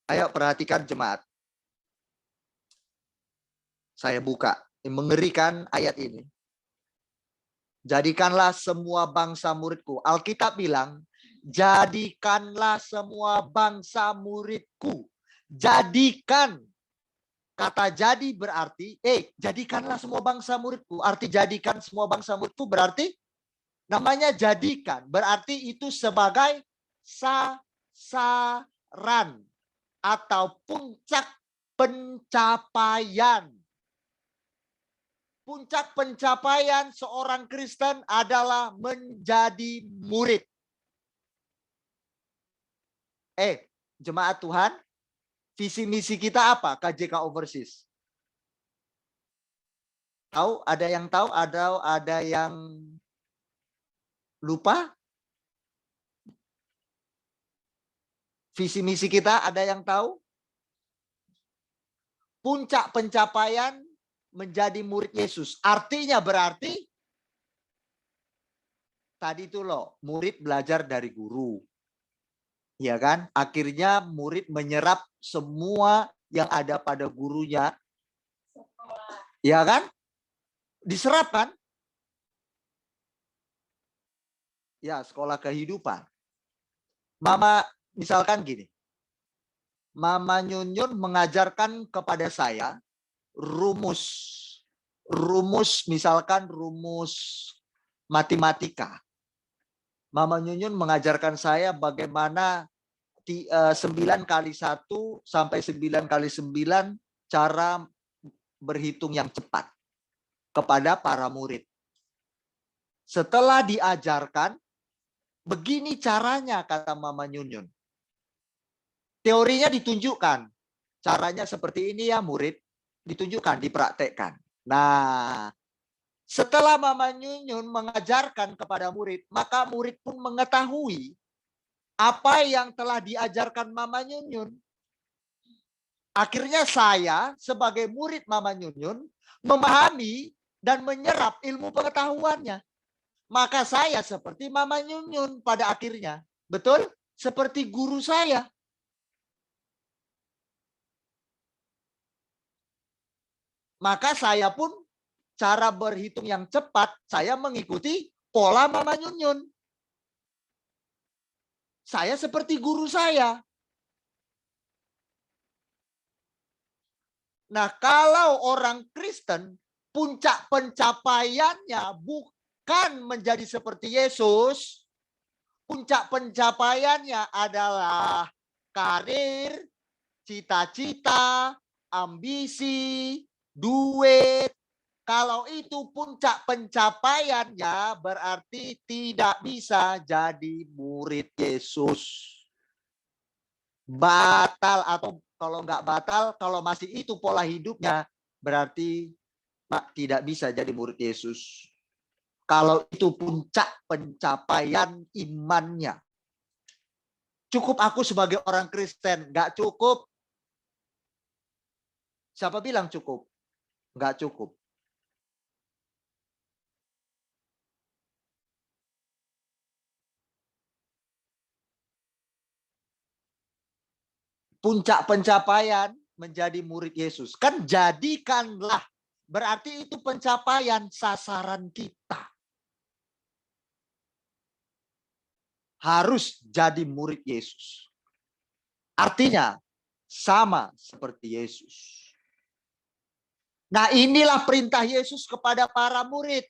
Ayo perhatikan jemaat. Saya buka. Mengerikan ayat ini. Jadikanlah semua bangsa muridku. Alkitab bilang, jadikanlah semua bangsa muridku. Jadikan. Kata jadi berarti, jadikanlah semua bangsa muridku. Arti jadikan semua bangsa muridku berarti, namanya jadikan. Berarti itu sebagai sasaran. Atau puncak pencapaian. Puncak pencapaian seorang Kristen adalah menjadi murid. Jemaat Tuhan, visi misi kita apa? KJK Overseas. Tahu? Ada yang tahu? Ada yang lupa? Visi misi kita ada yang tahu? Puncak pencapaian menjadi murid Yesus. Artinya berarti tadi itu loh, murid belajar dari guru. Ya kan? Akhirnya murid menyerap semua yang ada pada gurunya. Ya kan? Diserap kan? Ya, sekolah kehidupan. Mama, misalkan gini. Mama Nyunyun mengajarkan kepada saya rumus misalkan rumus matematika. Mama Nyunyun mengajarkan saya bagaimana 9 kali 1 sampai 9 kali 9 cara berhitung yang cepat kepada para murid. Setelah diajarkan, begini caranya, kata Mama Nyunyun. Teorinya ditunjukkan. Caranya seperti ini ya murid. Ditunjukkan, dipraktekkan. Nah, setelah Mama Nyunyun mengajarkan kepada murid, maka murid pun mengetahui apa yang telah diajarkan Mama Nyunyun. Akhirnya saya sebagai murid Mama Nyunyun memahami dan menyerap ilmu pengetahuannya. Maka saya seperti Mama Nyunyun pada akhirnya. Betul? Seperti guru saya. Maka saya pun cara berhitung yang cepat, saya mengikuti pola Mama Nyunyun. Saya seperti guru saya. Nah, kalau orang Kristen, puncak pencapaiannya bukan menjadi seperti Yesus. Puncak pencapaiannya adalah karir, cita-cita, ambisi, duit. Kalau itu puncak pencapaiannya berarti tidak bisa jadi murid Yesus. batal, atau kalau nggak batal, kalau masih itu pola hidupnya, berarti Pak tidak bisa jadi murid Yesus. Kalau itu puncak pencapaian imannya. Cukup aku sebagai orang Kristen, nggak cukup. Siapa bilang cukup? Nggak cukup. Puncak pencapaian menjadi murid Yesus. Kan jadikanlah. Berarti itu pencapaian sasaran kita. Harus jadi murid Yesus. Artinya sama seperti Yesus. Nah, inilah perintah Yesus kepada para murid.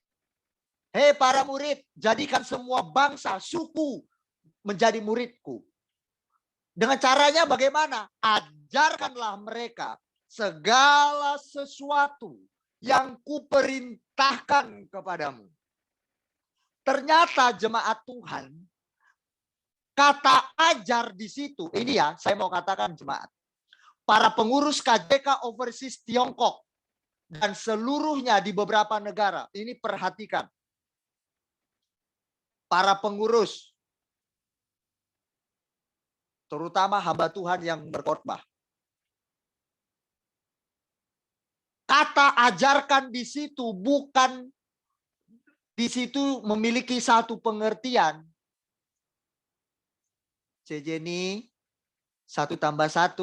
Hei para murid, jadikan semua bangsa, suku menjadi muridku. Dengan caranya bagaimana? Ajarkanlah mereka segala sesuatu yang kuperintahkan kepadamu. Ternyata jemaat Tuhan, kata ajar di situ, ini ya saya mau katakan jemaat. Para pengurus KJK Overseas Tiongkok dan seluruhnya di beberapa negara, ini perhatikan. Para pengurus, terutama hamba Tuhan yang berkhotbah. Kata ajarkan di situ bukan di situ memiliki satu pengertian. Jenny, 1 tambah 1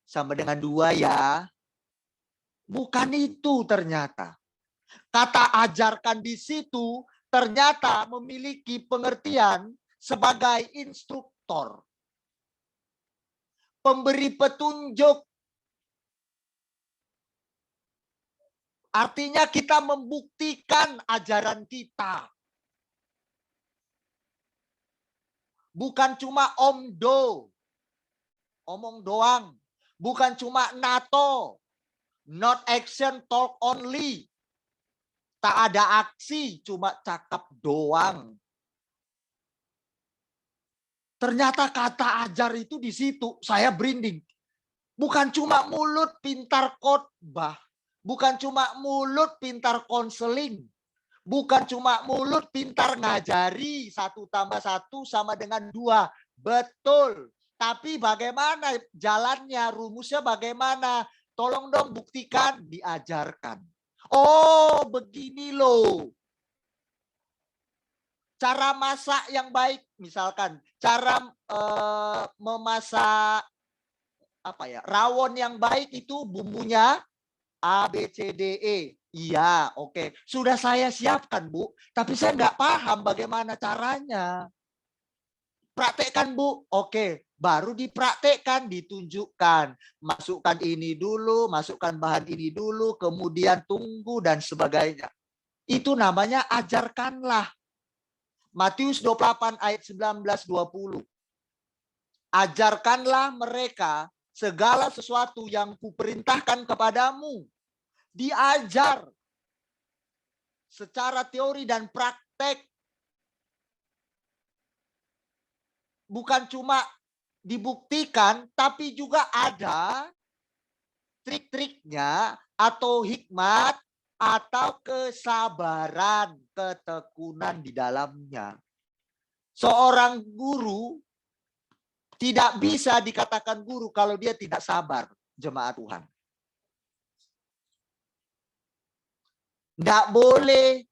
sama dengan 2 ya. Bukan itu ternyata. Kata ajarkan di situ ternyata memiliki pengertian sebagai instruktor. Pemberi petunjuk. Artinya kita membuktikan ajaran kita. Bukan cuma omdo. Omong doang. Bukan cuma NATO. Not action, talk only. Tak ada aksi, cuma cakap doang. Ternyata kata ajar itu di situ, saya berinding. Bukan cuma mulut pintar khotbah. Bukan cuma mulut pintar konseling. Bukan cuma mulut pintar ngajari 1 tambah 1 sama dengan 2. Betul. Tapi bagaimana jalannya, rumusnya bagaimana? Tolong dong buktikan, diajarkan. Oh, begini loh. Cara masak yang baik, misalkan cara memasak rawon yang baik itu bumbunya A, B, C, D, E. Iya, oke. Sudah saya siapkan, Bu. Tapi saya nggak paham bagaimana caranya. Praktekkan, Bu. Oke. Baru dipraktekkan, ditunjukkan. Masukkan ini dulu, masukkan bahan ini dulu, kemudian tunggu dan sebagainya. Itu namanya ajarkanlah. Matius 28 ayat 19-20. Ajarkanlah mereka segala sesuatu yang kuperintahkan kepadamu. Diajar secara teori dan praktek. Bukan cuma dibuktikan, tapi juga ada trik-triknya atau hikmat atau kesabaran, ketekunan di dalamnya. Seorang guru tidak bisa dikatakan guru kalau dia tidak sabar, jemaat Tuhan. Nggak boleh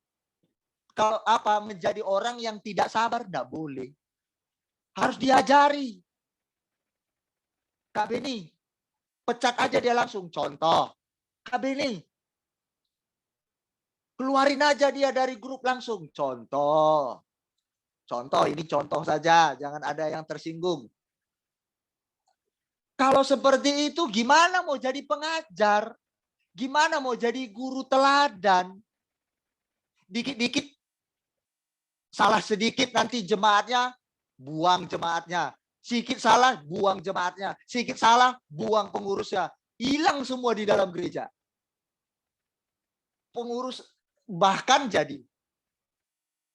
kalau menjadi orang yang tidak sabar, nggak boleh. Harus diajari. Kak Beni, pecat aja dia langsung. Contoh, Kak Beni, keluarin aja dia dari grup langsung. Contoh, ini contoh saja, jangan ada yang tersinggung. Kalau seperti itu gimana mau jadi pengajar? Gimana mau jadi guru teladan? Dikit-dikit salah sedikit nanti jemaatnya buang jemaatnya. Sedikit salah buang jemaatnya. Sedikit salah buang pengurusnya. Hilang semua di dalam gereja. Pengurus bahkan jadi.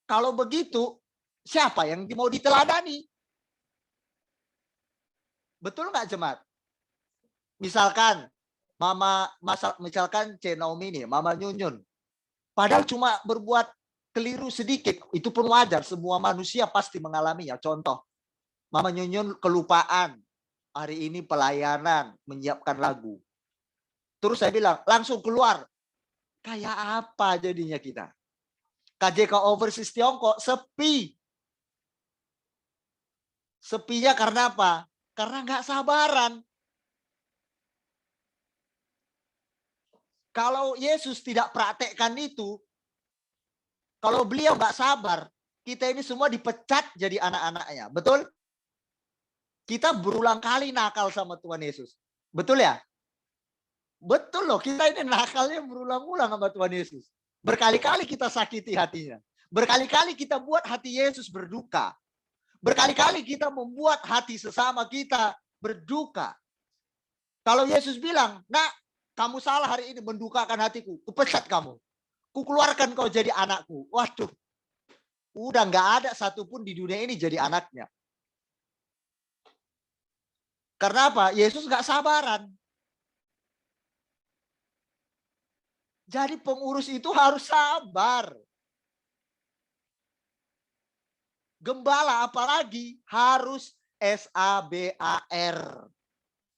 Kalau begitu siapa yang mau diteladani? Betul nggak jemaat? Misalkan misalkan C. Naomi nih, Mama Nyunyun. Padahal cuma berbuat keliru sedikit, itu pun wajar. Semua manusia pasti mengalaminya. Contoh, Mama Nyunyun kelupaan. Hari ini pelayanan, menyiapkan lagu. Terus saya bilang, langsung keluar. Kayak apa jadinya kita? KJK Overseas Tiongkok sepi. Sepinya karena apa? Karena nggak sabaran. Kalau Yesus tidak praktekkan itu, kalau beliau nggak sabar, kita ini semua dipecat jadi anak-anaknya. Betul? Kita berulang kali nakal sama Tuhan Yesus. Betul ya? Betul loh, kita ini nakalnya berulang-ulang sama Tuhan Yesus. Berkali-kali kita sakiti hatinya. Berkali-kali kita buat hati Yesus berduka. Berkali-kali kita membuat hati sesama kita berduka. Kalau Yesus bilang, "Nak, kamu salah hari ini mendukakan hatiku. Kupecat kamu. Kukeluarkan kau jadi anakku." Waduh. Udah nggak ada satupun di dunia ini jadi anaknya. Karena apa? Yesus nggak sabaran. Jadi pengurus itu harus sabar. Gembala apalagi harus sabar.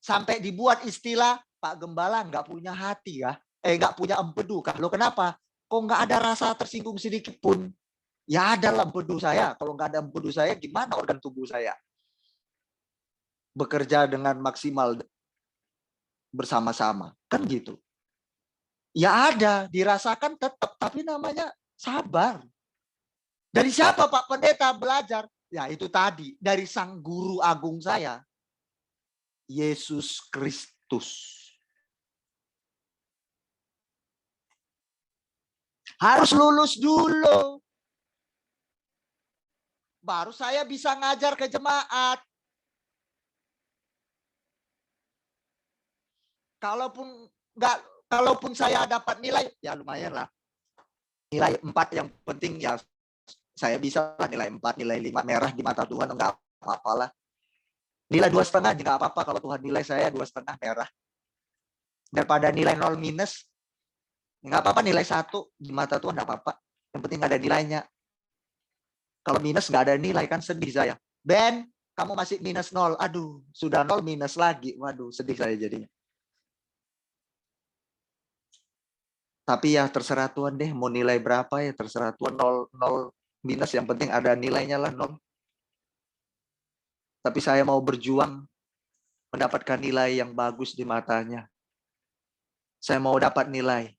Sampai dibuat istilah, Pak Gembala nggak punya hati ya. Nggak punya empedu. Loh kenapa? Kok nggak ada rasa tersinggung sedikit pun? Ya ada lah empedu saya. Kalau nggak ada empedu saya, gimana organ tubuh saya? Bekerja dengan maksimal bersama-sama. Kan gitu. Ya ada, dirasakan tetap. Tapi namanya sabar. Dari siapa Pak Pendeta belajar? Ya itu tadi. Dari sang guru agung saya. Yesus Kristus. Harus lulus dulu. Baru saya bisa ngajar ke jemaat. Kalaupun saya dapat nilai, ya lumayan lah. Nilai 4 yang penting ya saya bisa lah nilai 4, nilai 5 merah di mata Tuhan enggak apa-apa lah. Nilai 2,5 juga apa-apa kalau Tuhan nilai saya 2,5 merah. Daripada nilai 0 minus, enggak apa-apa nilai 1 di mata Tuhan enggak apa-apa. Yang penting ada nilainya. Kalau minus enggak ada nilai kan sedih saya. Ben, kamu masih minus 0. Aduh, sudah 0 minus lagi. Waduh, sedih saya jadinya. Tapi ya terserah Tuhan deh, mau nilai berapa ya terserah Tuhan, 0 minus, yang penting ada nilainya lah 0. Tapi saya mau berjuang mendapatkan nilai yang bagus di matanya. Saya mau dapat nilai.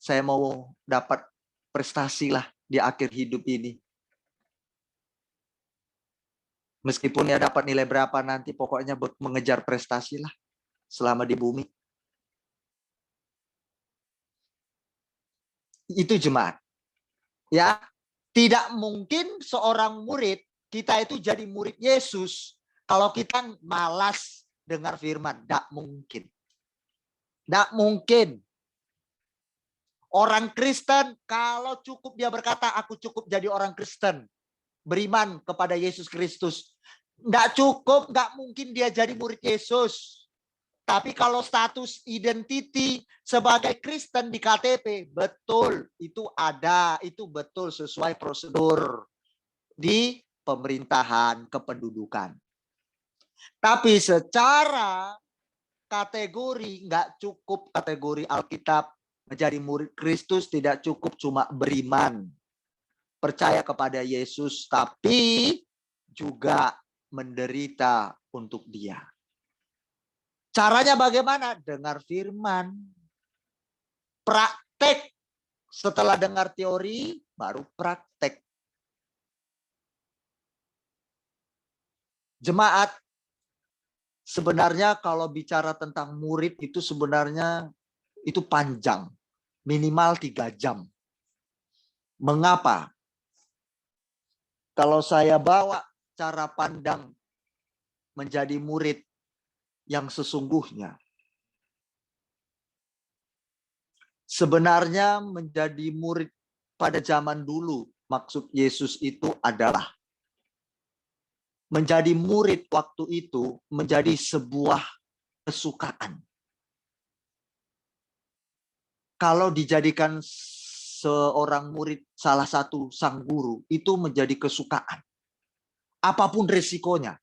Saya mau dapat prestasi lah di akhir hidup ini. Meskipun ya dapat nilai berapa nanti, pokoknya mengejar prestasi lah selama di bumi. Itu jemaat. Ya, tidak mungkin seorang murid kita itu jadi murid Yesus kalau kita malas dengar firman. Tidak mungkin. Tidak mungkin. Orang Kristen kalau cukup dia berkata aku cukup jadi orang Kristen, beriman kepada Yesus Kristus, tidak cukup, nggak mungkin dia jadi murid Yesus. Tapi kalau status identity sebagai Kristen di KTP, betul, itu ada, itu betul sesuai prosedur di pemerintahan kependudukan. Tapi secara kategori, nggak cukup kategori Alkitab. Menjadi murid Kristus tidak cukup cuma beriman, percaya kepada Yesus, tapi juga menderita untuk Dia. Caranya bagaimana? Dengar firman. Praktek. Setelah dengar teori, baru praktek. Jemaat, sebenarnya kalau bicara tentang murid itu sebenarnya itu panjang. Minimal 3 jam. Mengapa? Kalau saya bawa cara pandang menjadi murid yang sesungguhnya. Sebenarnya menjadi murid pada zaman dulu, maksud Yesus itu adalah menjadi murid waktu itu menjadi sebuah kesukaan. Kalau dijadikan seorang murid salah satu sang guru, itu menjadi kesukaan. Apapun resikonya.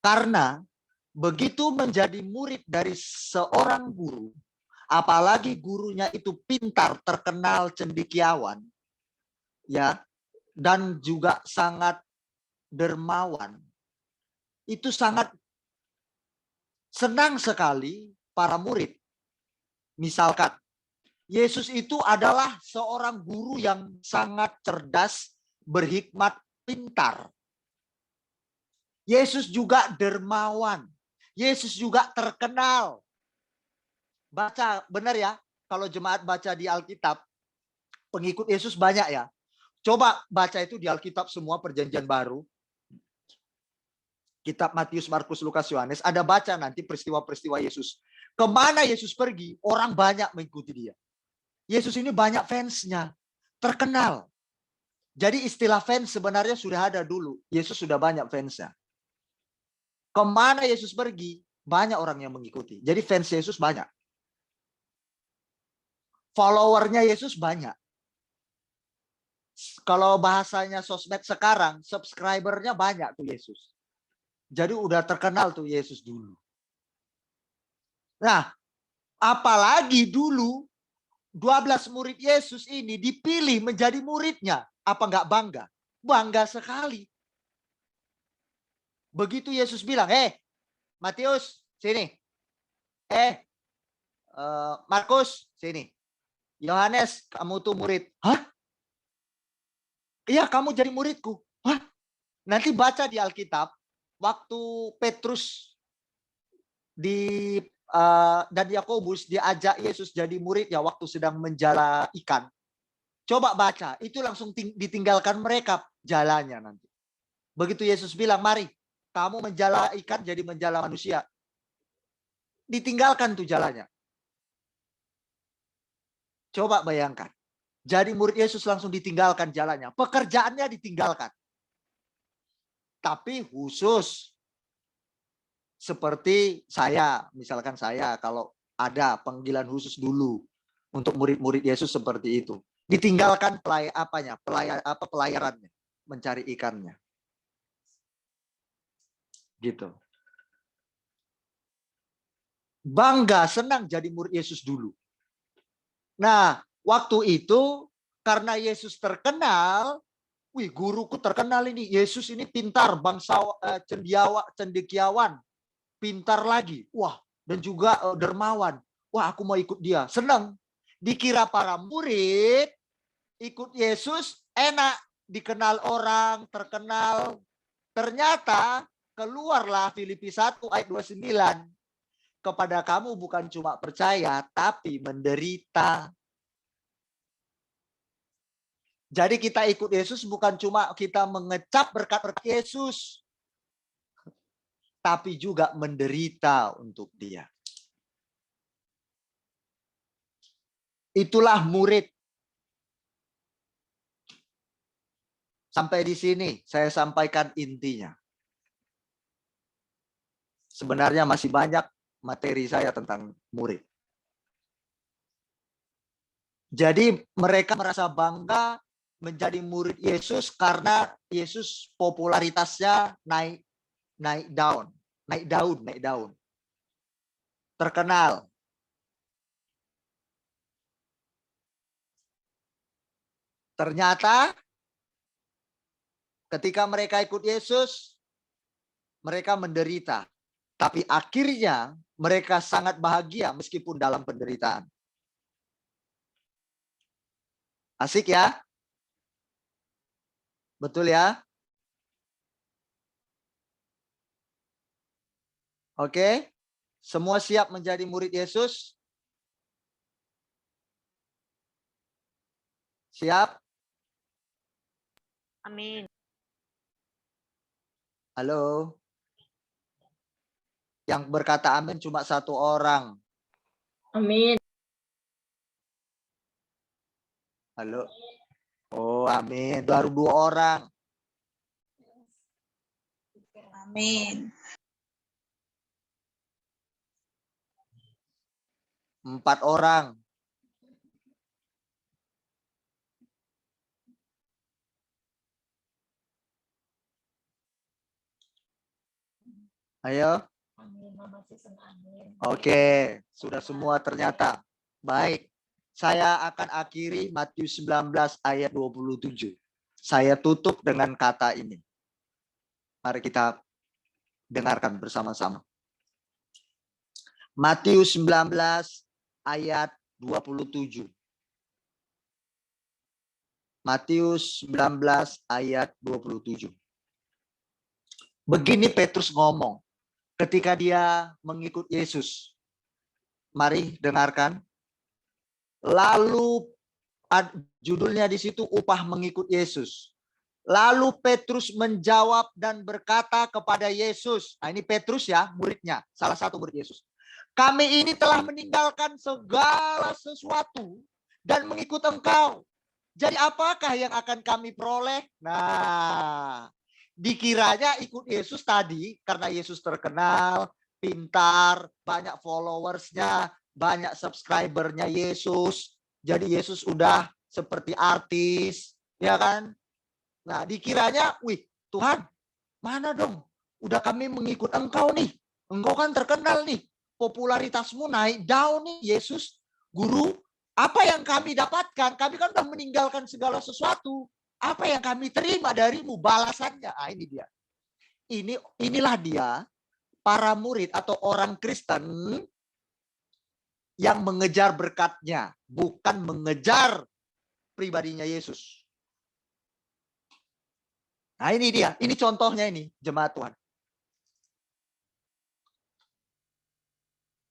Karena begitu menjadi murid dari seorang guru, apalagi gurunya itu pintar, terkenal, cendekiawan, ya, dan juga sangat dermawan, itu sangat senang sekali para murid. Misalkan, Yesus itu adalah seorang guru yang sangat cerdas, berhikmat, pintar. Yesus juga dermawan. Yesus juga terkenal. Baca, benar ya, kalau jemaat baca di Alkitab, pengikut Yesus banyak ya. Coba baca itu di Alkitab semua perjanjian baru. Kitab Matius, Markus, Lukas, Yohanes. Ada baca nanti peristiwa-peristiwa Yesus. Kemana Yesus pergi, orang banyak mengikuti dia. Yesus ini banyak fansnya. Terkenal. Jadi istilah fans sebenarnya sudah ada dulu. Yesus sudah banyak fansnya. Kemana Yesus pergi, banyak orang yang mengikuti. Jadi fans Yesus banyak. Followernya Yesus banyak. Kalau bahasanya sosmed sekarang, subscribernya banyak tuh Yesus. Jadi udah terkenal tuh Yesus dulu. Nah, apalagi dulu 12 murid Yesus ini dipilih menjadi muridnya. Apa enggak bangga? Bangga sekali. Begitu Yesus bilang, Matius, sini. Markus, sini. Yohanes, kamu tuh murid. Hah? Iya, kamu jadi muridku. Hah? Nanti baca di Alkitab, waktu Petrus dan Yakobus diajak Yesus jadi muridnya waktu sedang menjala ikan. Coba baca, itu langsung ditinggalkan mereka jalannya nanti. Begitu Yesus bilang, mari, kamu menjala ikan jadi menjala manusia. Ditinggalkan tuh jalannya. Coba bayangkan. Jadi murid Yesus langsung ditinggalkan jalannya. Pekerjaannya ditinggalkan. Tapi khusus. Seperti saya, misalkan saya, kalau ada panggilan khusus dulu. Untuk murid-murid Yesus seperti itu. Ditinggalkan pelayarannya. Mencari ikannya. Gitu. Bangga, senang jadi murid Yesus dulu. Nah, waktu itu karena Yesus terkenal, guruku terkenal ini, Yesus ini pintar, cendekiawan, pintar lagi. Wah, dan juga dermawan. Wah, aku mau ikut dia. Senang. Dikira para murid ikut Yesus enak, dikenal orang, terkenal. Ternyata keluarlah Filipi 1 ayat 29. Kepada kamu bukan cuma percaya, tapi menderita. Jadi kita ikut Yesus bukan cuma kita mengecap berkat-berkat Yesus. Tapi juga menderita untuk dia. Itulah murid. Sampai di sini saya sampaikan intinya. Sebenarnya masih banyak materi saya tentang murid. Jadi mereka merasa bangga menjadi murid Yesus karena Yesus popularitasnya naik daun. Terkenal. Ternyata ketika mereka ikut Yesus, mereka menderita. Tapi akhirnya mereka sangat bahagia meskipun dalam penderitaan. Asik ya? Betul ya? Oke? Semua siap menjadi murid Yesus? Siap? Amin. Halo? Yang berkata amin cuma satu orang. Amin. Halo? Oh, amin. Baru 2 orang. Amin. 4 orang. Ayo. Oke, sudah semua ternyata. Baik. Saya akan akhiri Matius 19 ayat 27. Saya tutup dengan kata ini. Mari kita dengarkan bersama-sama. Matius 19 ayat 27. Matius 19 ayat 27. Begini Petrus ngomong ketika dia mengikut Yesus. Mari dengarkan. Lalu judulnya di situ upah mengikut Yesus. Lalu Petrus menjawab dan berkata kepada Yesus. Nah, ini Petrus ya, muridnya, salah satu murid Yesus. Kami ini telah meninggalkan segala sesuatu dan mengikut Engkau. Jadi apakah yang akan kami peroleh? Nah, dikiranya ikut Yesus tadi karena Yesus terkenal, pintar, banyak followersnya, banyak subscribernya Yesus. Jadi Yesus udah seperti artis, ya kan? Nah, dikiranya, wih, Tuhan, mana dong? Udah kami mengikut Engkau nih. Engkau kan terkenal nih. Popularitasmu naik down nih, Yesus. Guru, apa yang kami dapatkan? Kami kan udah meninggalkan segala sesuatu. Apa yang kami terima darimu? Balasannya. Ah, ini dia. Inilah dia, para murid atau orang Kristen yang mengejar berkatnya, bukan mengejar pribadinya Yesus. Nah, ini dia. Ini contohnya ini, jemaat Tuhan.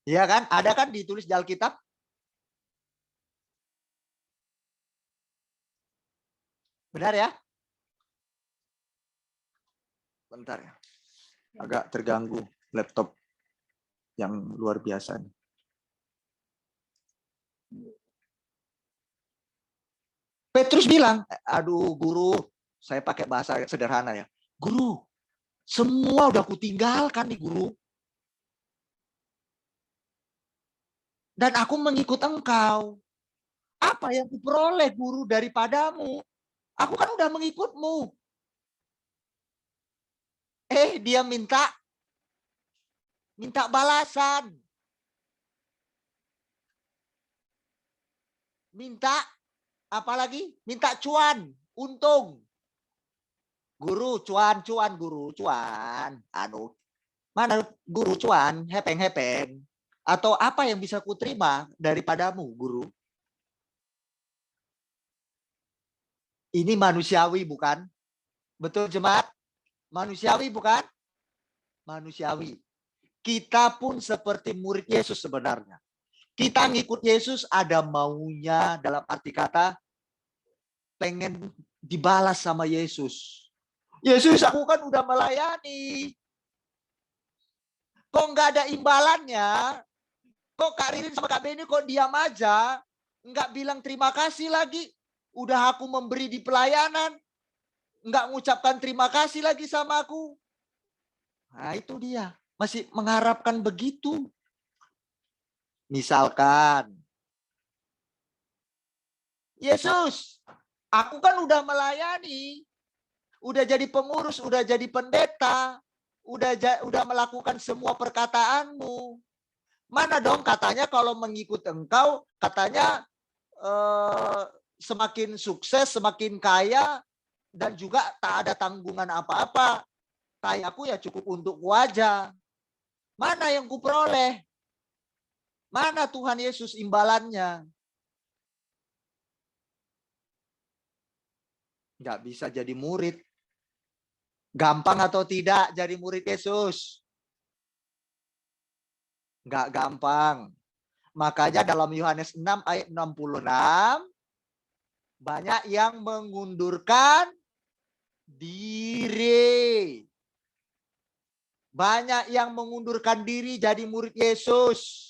Iya kan? Ada kan ditulis di Alkitab? Benar ya? Bentar ya. Agak terganggu laptop yang luar biasa nih. Petrus bilang, aduh guru, saya pakai bahasa sederhana ya. Guru, semua udah kutinggalkan nih guru. Dan aku mengikut Engkau. Apa yang kuperoleh guru daripadamu? Aku kan udah mengikutmu. Dia minta balasan. Minta apalagi? Minta cuan, untung. Guru, cuan, guru, cuan. Mana guru cuan, hepeng. Atau apa yang bisa kuterima daripadamu, guru? Ini manusiawi bukan? Betul jemaat? Manusiawi bukan? Manusiawi. Kita pun seperti murid Yesus sebenarnya. Kita ngikut Yesus ada maunya, dalam arti kata pengen dibalas sama Yesus. Yesus, aku kan udah melayani. Kok nggak ada imbalannya? Kok Kak Ririn sama Kak Beni kok diam aja? Nggak bilang terima kasih lagi. Udah aku memberi di pelayanan. Nggak mengucapkan terima kasih lagi sama aku. Nah itu dia. Masih mengharapkan begitu. Misalkan, Yesus, aku kan udah melayani, udah jadi pengurus, udah jadi pendeta, udah melakukan semua perkataanmu. Mana dong katanya kalau mengikut Engkau, katanya semakin sukses, semakin kaya, dan juga tak ada tanggungan apa-apa. Kayaku ya cukup untukku aja. Mana yang kuperoleh? Mana Tuhan Yesus imbalannya? Nggak bisa jadi murid. Gampang atau tidak jadi murid Yesus? Nggak gampang. Makanya dalam Yohanes 6 ayat 66, banyak yang mengundurkan diri. Banyak yang mengundurkan diri jadi murid Yesus.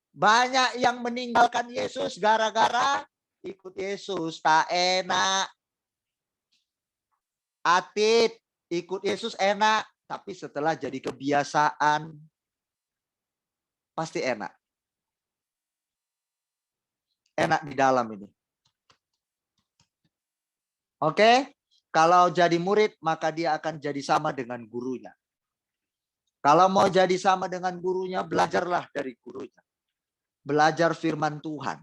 Banyak yang meninggalkan Yesus gara-gara ikut Yesus tak enak. Atit, Ikut Yesus enak, tapi setelah jadi kebiasaan, pasti enak. Enak di dalam ini. Oke? Kalau jadi murid, maka dia akan jadi sama dengan gurunya. Kalau mau jadi sama dengan gurunya, belajarlah dari gurunya. Belajar firman Tuhan.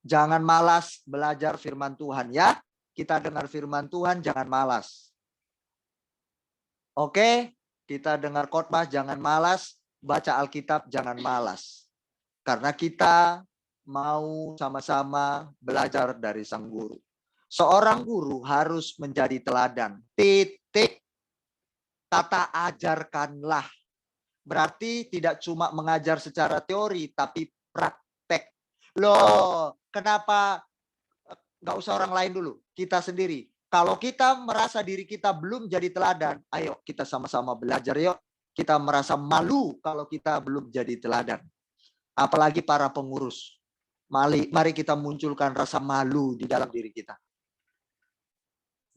Jangan malas belajar firman Tuhan ya. Kita dengar firman Tuhan, jangan malas. Oke? Kita dengar khotbah, jangan malas. Baca Alkitab, jangan malas. Karena kita mau sama-sama belajar dari sang guru. Seorang guru harus menjadi teladan. Titik. Kata ajarkanlah. Berarti tidak cuma mengajar secara teori, tapi praktek. Loh, kenapa nggak usah orang lain dulu? Kita sendiri. Kalau kita merasa diri kita belum jadi teladan, ayo kita sama-sama belajar yuk. Kita merasa malu kalau kita belum jadi teladan. Apalagi para pengurus. Mari kita munculkan rasa malu di dalam diri kita.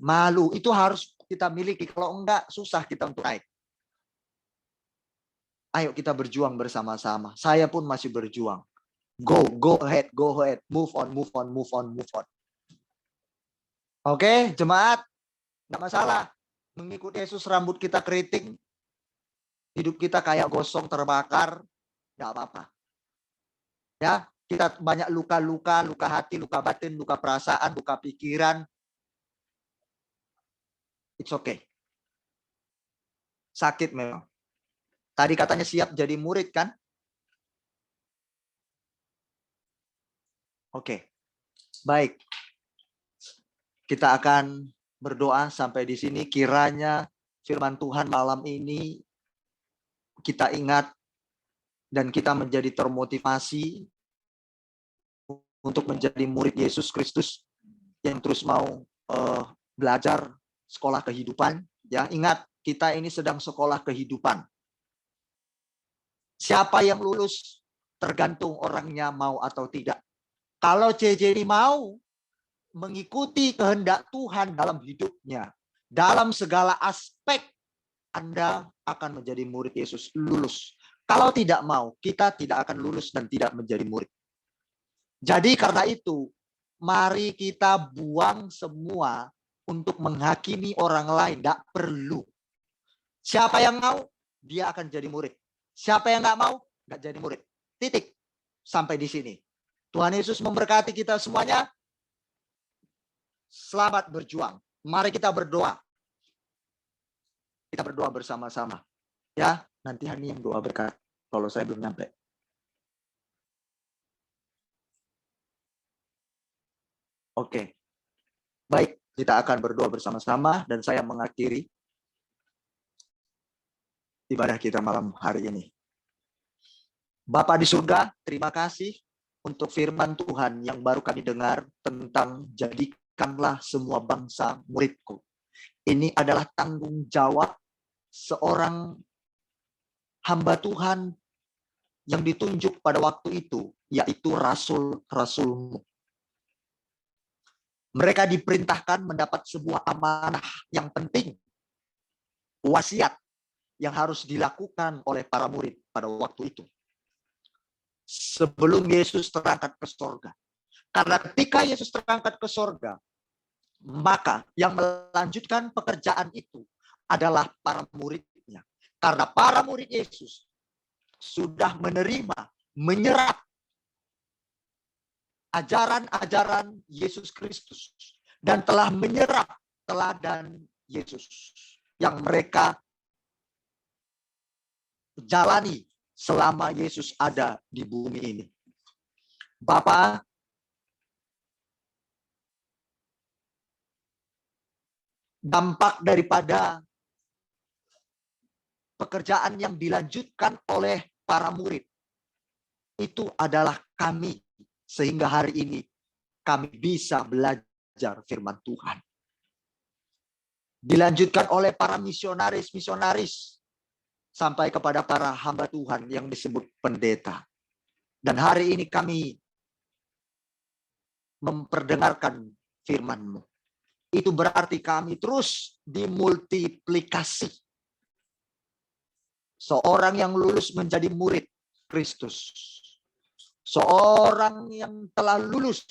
Malu itu harus kita miliki. Kalau enggak, susah kita untuk naik. Ayo kita berjuang bersama-sama. Saya pun masih berjuang. Go ahead. Move on. Oke, jemaat. Enggak masalah. Mengikuti Yesus rambut kita keriting. Hidup kita kayak gosong terbakar. Enggak apa-apa. Ya, kita banyak luka-luka, luka hati, luka batin, luka perasaan, luka pikiran. It's okay. Sakit memang. Tadi katanya siap jadi murid kan? Oke. Baik. Kita akan berdoa sampai di sini. Kiranya firman Tuhan malam ini kita ingat dan kita menjadi termotivasi untuk menjadi murid Yesus Kristus yang terus mau belajar sekolah kehidupan. Ya, ingat kita ini sedang sekolah kehidupan. Siapa yang lulus tergantung orangnya mau atau tidak. Kalau CJ ini mau mengikuti kehendak Tuhan dalam hidupnya, dalam segala aspek, Anda akan menjadi murid Yesus, lulus. Kalau tidak mau, kita tidak akan lulus dan tidak menjadi murid. Jadi karena itu, mari kita buang semua untuk menghakimi orang lain. Tidak perlu. Siapa yang mau, dia akan jadi murid. Siapa yang nggak mau, nggak jadi murid. Titik. Sampai di sini. Tuhan Yesus memberkati kita semuanya. Selamat berjuang. Mari kita berdoa. Kita berdoa bersama-sama. Ya, nanti Hani yang doa berkat. Kalau saya belum nyampe. Oke. Baik, kita akan berdoa bersama-sama dan saya mengakhiri ibadah kita malam hari ini. Bapa di surga, terima kasih untuk firman Tuhan yang baru kami dengar tentang jadikanlah semua bangsa muridku. Ini adalah tanggung jawab seorang hamba Tuhan yang ditunjuk pada waktu itu, yaitu rasul-rasulmu. Mereka diperintahkan mendapat sebuah amanah yang penting, wasiat yang harus dilakukan oleh para murid pada waktu itu. Sebelum Yesus terangkat ke sorga. Karena ketika Yesus terangkat ke sorga, maka yang melanjutkan pekerjaan itu adalah para muridnya. Karena para murid Yesus sudah menerima, menyerap ajaran-ajaran Yesus Kristus dan telah menyerap teladan Yesus yang mereka jalani selama Yesus ada di bumi ini. Bapa, dampak daripada pekerjaan yang dilanjutkan oleh para murid itu adalah kami. Sehingga hari ini kami bisa belajar firman Tuhan. Dilanjutkan oleh para misionaris sampai kepada para hamba Tuhan yang disebut pendeta. Dan hari ini kami memperdengarkan firman-Mu. itu berarti kami terus dimultiplikasi. Seorang yang lulus menjadi murid Kristus. Seorang yang telah lulus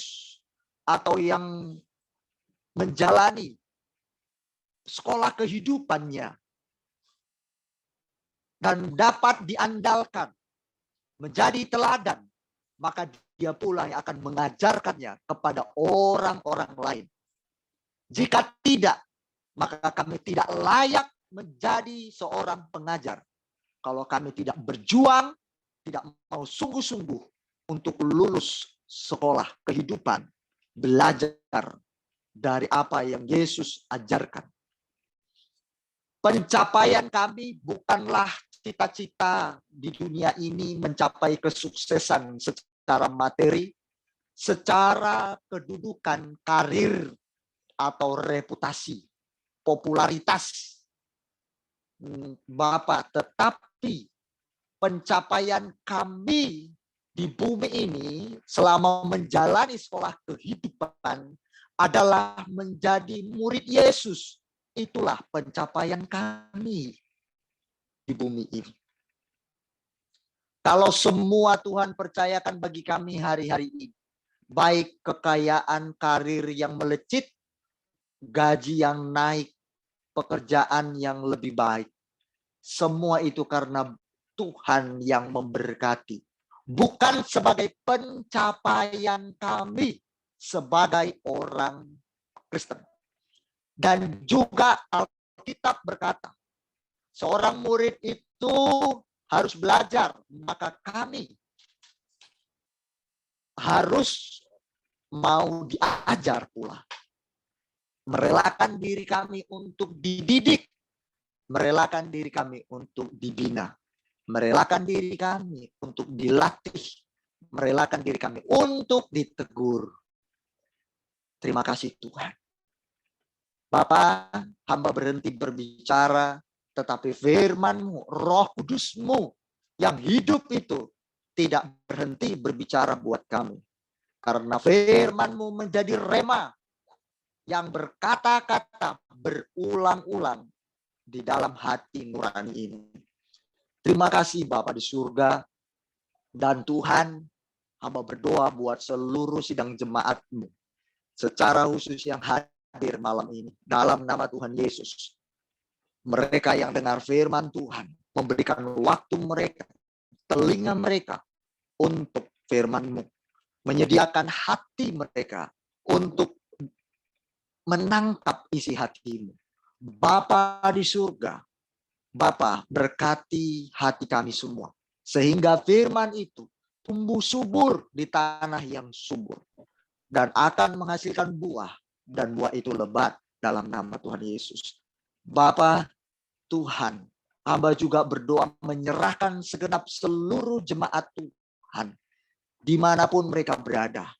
atau yang menjalani sekolah kehidupannya dan dapat diandalkan menjadi teladan, maka dia pula yang akan mengajarkannya kepada orang-orang lain. Jika tidak, maka kami tidak layak menjadi seorang pengajar. Kalau kami tidak berjuang, tidak mau sungguh-sungguh untuk lulus sekolah kehidupan, belajar dari apa yang Yesus ajarkan. Pencapaian kami bukanlah cita-cita di dunia ini mencapai kesuksesan secara materi, secara kedudukan, karir, atau reputasi, popularitas. Bapak, tetapi pencapaian kami di bumi ini selama menjalani sekolah kehidupan adalah menjadi murid Yesus. Itulah pencapaian kami di bumi ini. Kalau semua Tuhan percayakan bagi kami hari-hari ini, baik kekayaan karir yang melejit, gaji yang naik, pekerjaan yang lebih baik, semua itu karena Tuhan yang memberkati. Bukan sebagai pencapaian kami sebagai orang Kristen. Dan juga Alkitab berkata, seorang murid itu harus belajar, maka kami harus mau diajar pula. Merelakan diri kami untuk dididik, merelakan diri kami untuk dibina, merelakan diri kami untuk dilatih, merelakan diri kami untuk ditegur. Terima kasih Tuhan. Bapak, hamba berhenti berbicara, tetapi firman-Mu, Roh Kudus-Mu yang hidup itu tidak berhenti berbicara buat kami. Karena firman-Mu menjadi rema yang berkata-kata berulang-ulang di dalam hati nurani ini. Terima kasih Bapa di surga. Dan Tuhan, hamba berdoa buat seluruh sidang jemaat-Mu. Secara khusus yang hadir malam ini. Dalam nama Tuhan Yesus. Mereka yang dengar firman Tuhan. Memberikan waktu mereka. Telinga mereka. Untuk firman-Mu. Menyediakan hati mereka. Untuk menangkap isi hati-Mu. Bapa di surga. Bapa berkati hati kami semua. Sehingga firman itu tumbuh subur di tanah yang subur. Dan akan menghasilkan buah. Dan buah itu lebat dalam nama Tuhan Yesus. Bapa Tuhan, hamba juga berdoa menyerahkan segenap seluruh jemaat Tuhan. Dimanapun mereka berada.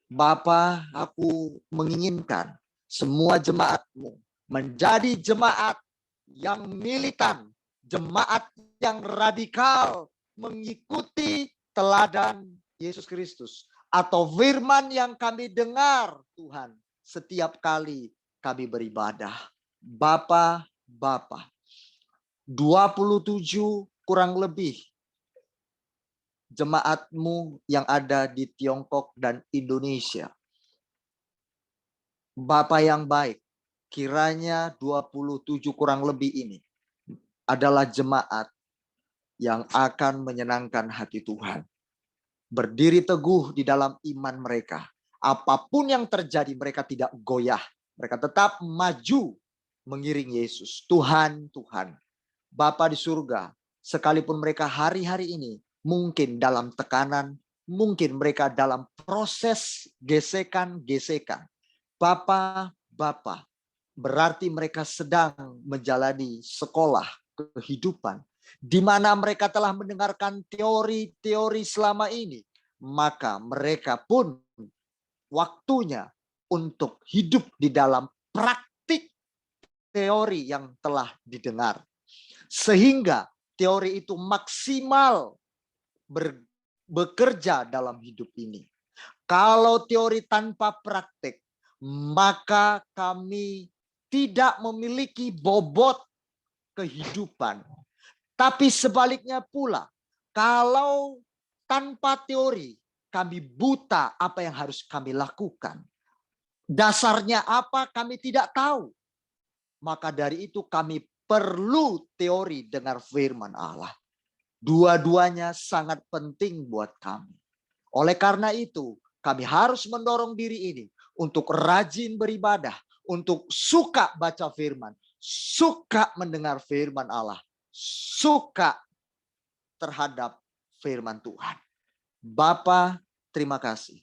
Bapa, aku menginginkan semua jemaat-Mu menjadi jemaat yang militan. Jemaat yang radikal mengikuti teladan Yesus Kristus. Atau firman yang kami dengar Tuhan. Setiap kali kami beribadah. Bapa, 27 kurang lebih jemaat-Mu yang ada di Tiongkok dan Indonesia. Bapa yang baik, kiranya 27 kurang lebih ini adalah jemaat yang akan menyenangkan hati Tuhan. Berdiri teguh di dalam iman mereka. Apapun yang terjadi, mereka tidak goyah. Mereka tetap maju mengiring Yesus. Tuhan, Bapa di surga, sekalipun mereka hari-hari ini mungkin dalam tekanan, mungkin mereka dalam proses gesekan-gesekan. Bapa, berarti mereka sedang menjalani sekolah kehidupan, di mana mereka telah mendengarkan teori-teori selama ini. Maka mereka pun waktunya untuk hidup di dalam praktik teori yang telah didengar. Sehingga teori itu maksimal bekerja dalam hidup ini. Kalau teori tanpa praktik, maka kami tidak memiliki bobot kehidupan. Tapi sebaliknya pula, kalau tanpa teori, kami buta apa yang harus kami lakukan. Dasarnya apa kami tidak tahu. Maka dari itu kami perlu teori dengar firman Allah. Dua-duanya sangat penting buat kami. Oleh karena itu, kami harus mendorong diri ini untuk rajin beribadah, untuk suka baca firman, suka mendengar firman Allah, suka terhadap firman Tuhan. Bapa, terima kasih.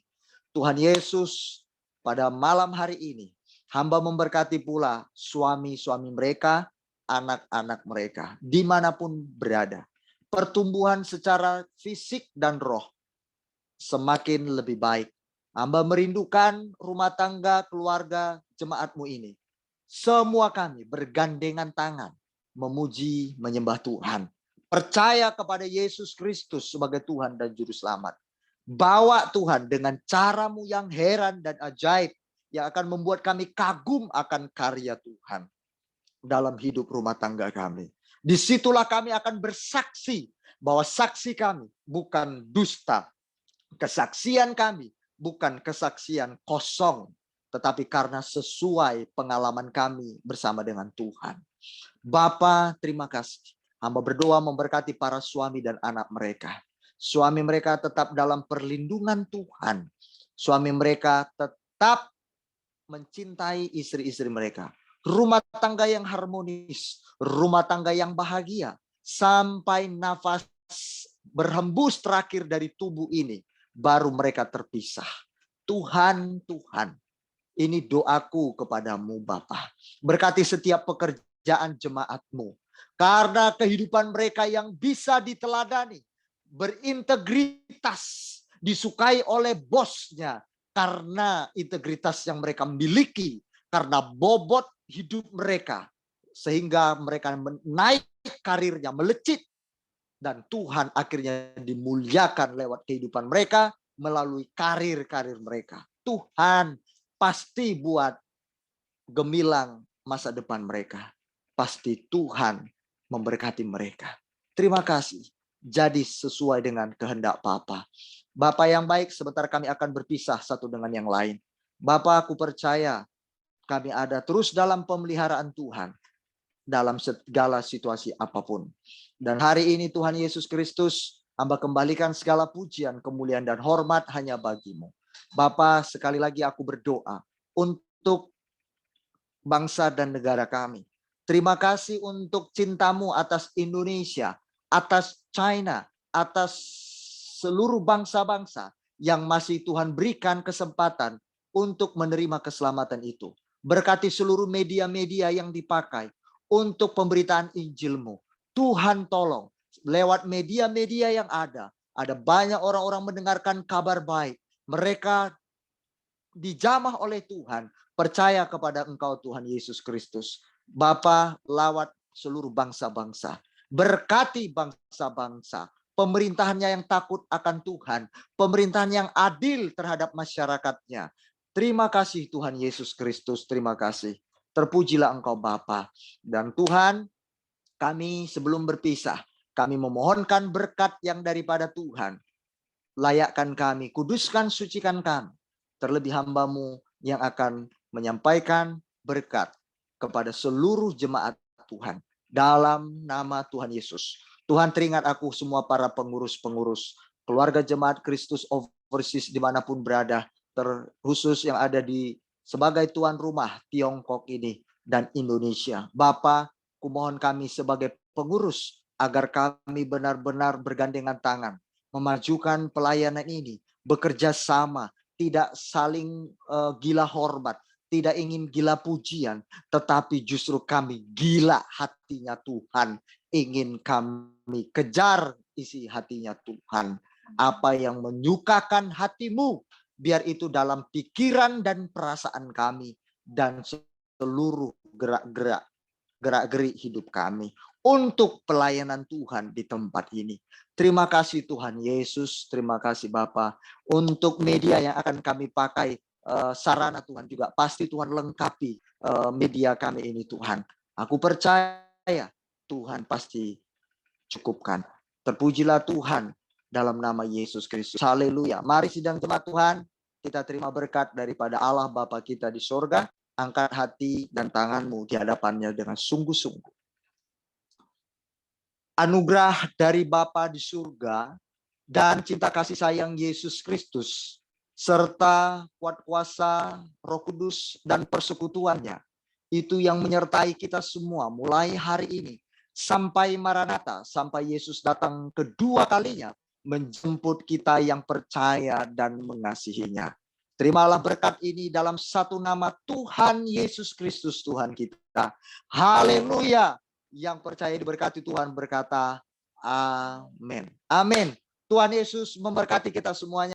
Tuhan Yesus, pada malam hari ini, hamba memberkati pula suami-suami mereka, anak-anak mereka, dimanapun berada. Pertumbuhan secara fisik dan roh semakin lebih baik. Hamba merindukan rumah tangga, keluarga, jemaatmu ini. Semua kami bergandengan tangan, memuji, menyembah Tuhan. Percaya kepada Yesus Kristus sebagai Tuhan dan Juru Selamat. Bawa Tuhan dengan caramu yang heran dan ajaib, yang akan membuat kami kagum akan karya Tuhan dalam hidup rumah tangga kami. Disitulah kami akan bersaksi bahwa saksi kami bukan dusta. Kesaksian kami bukan kesaksian kosong, tetapi karena sesuai pengalaman kami bersama dengan Tuhan. Bapa, terima kasih. Hamba berdoa memberkati para suami dan anak mereka. Suami mereka tetap dalam perlindungan Tuhan. Suami mereka tetap mencintai istri-istri mereka. Rumah tangga yang harmonis, rumah tangga yang bahagia, sampai nafas berhembus terakhir dari tubuh ini, baru mereka terpisah. Tuhan, ini doaku kepadamu Bapa. Berkati setiap pekerjaan jemaatmu. Karena kehidupan mereka yang bisa diteladani, berintegritas, disukai oleh bosnya. Karena integritas yang mereka miliki, karena bobot hidup mereka. Sehingga mereka naik karirnya, melecit. Dan Tuhan akhirnya dimuliakan lewat kehidupan mereka, melalui karir-karir mereka. Tuhan pasti buat gemilang masa depan mereka. Pasti Tuhan memberkati mereka. Terima kasih. Jadi sesuai dengan kehendak Bapa. Bapa yang baik, sebentar kami akan berpisah satu dengan yang lain. Bapa, aku percaya kami ada terus dalam pemeliharaan Tuhan. Dalam segala situasi apapun. Dan hari ini Tuhan Yesus Kristus, hamba kembalikan segala pujian, kemuliaan, dan hormat hanya bagimu. Bapa, sekali lagi aku berdoa untuk bangsa dan negara kami. Terima kasih untuk cintamu atas Indonesia, atas China, atas seluruh bangsa-bangsa yang masih Tuhan berikan kesempatan untuk menerima keselamatan itu. Berkati seluruh media-media yang dipakai untuk pemberitaan Injil-Mu. Tuhan tolong, lewat media-media yang ada banyak orang-orang mendengarkan kabar baik. Mereka dijamah oleh Tuhan, percaya kepada Engkau Tuhan Yesus Kristus. Bapa, lawat seluruh bangsa-bangsa. Berkati bangsa-bangsa. Pemerintahannya yang takut akan Tuhan. Pemerintahan yang adil terhadap masyarakatnya. Terima kasih Tuhan Yesus Kristus, terima kasih. Terpujilah Engkau Bapa. Dan Tuhan, kami sebelum berpisah, kami memohonkan berkat yang daripada Tuhan. Layakkan kami, kuduskan, sucikan kami. Terlebih hamba-Mu yang akan menyampaikan berkat kepada seluruh jemaat Tuhan. Dalam nama Tuhan Yesus. Tuhan, teringat aku semua para pengurus-pengurus, keluarga jemaat Kristus Overseas dimanapun berada, terkhusus yang ada di sebagai tuan rumah Tiongkok ini dan Indonesia. Bapa, kumohon kami sebagai pengurus agar kami benar-benar bergandengan tangan, memajukan pelayanan ini, bekerja sama, tidak saling gila hormat, tidak ingin gila pujian, tetapi justru kami gila hatinya Tuhan, ingin kami kejar isi hatinya Tuhan. Apa yang menyukakan hatimu, biar itu dalam pikiran dan perasaan kami dan seluruh gerak-gerik hidup kami untuk pelayanan Tuhan di tempat ini. Terima kasih Tuhan Yesus, terima kasih Bapa untuk media yang akan kami pakai sarana Tuhan juga. Pasti Tuhan lengkapi media kami ini Tuhan. Aku percaya Tuhan pasti cukupkan. Terpujilah Tuhan dalam nama Yesus Kristus. Haleluya. Mari sidang jemaat Tuhan, kita terima berkat daripada Allah Bapa kita di sorga. Angkat hati dan tanganmu di hadapannya dengan sungguh-sungguh. Anugerah dari Bapa di surga dan cinta kasih sayang Yesus Kristus serta kuat kuasa Roh Kudus dan persekutuannya itu yang menyertai kita semua mulai hari ini sampai Maranatha, sampai Yesus datang kedua kalinya menjemput kita yang percaya dan mengasihinya. Terimalah berkat ini dalam satu nama Tuhan Yesus Kristus Tuhan kita. Haleluya. Yang percaya diberkati Tuhan berkata, amin. Amin. Tuhan Yesus memberkati kita semuanya.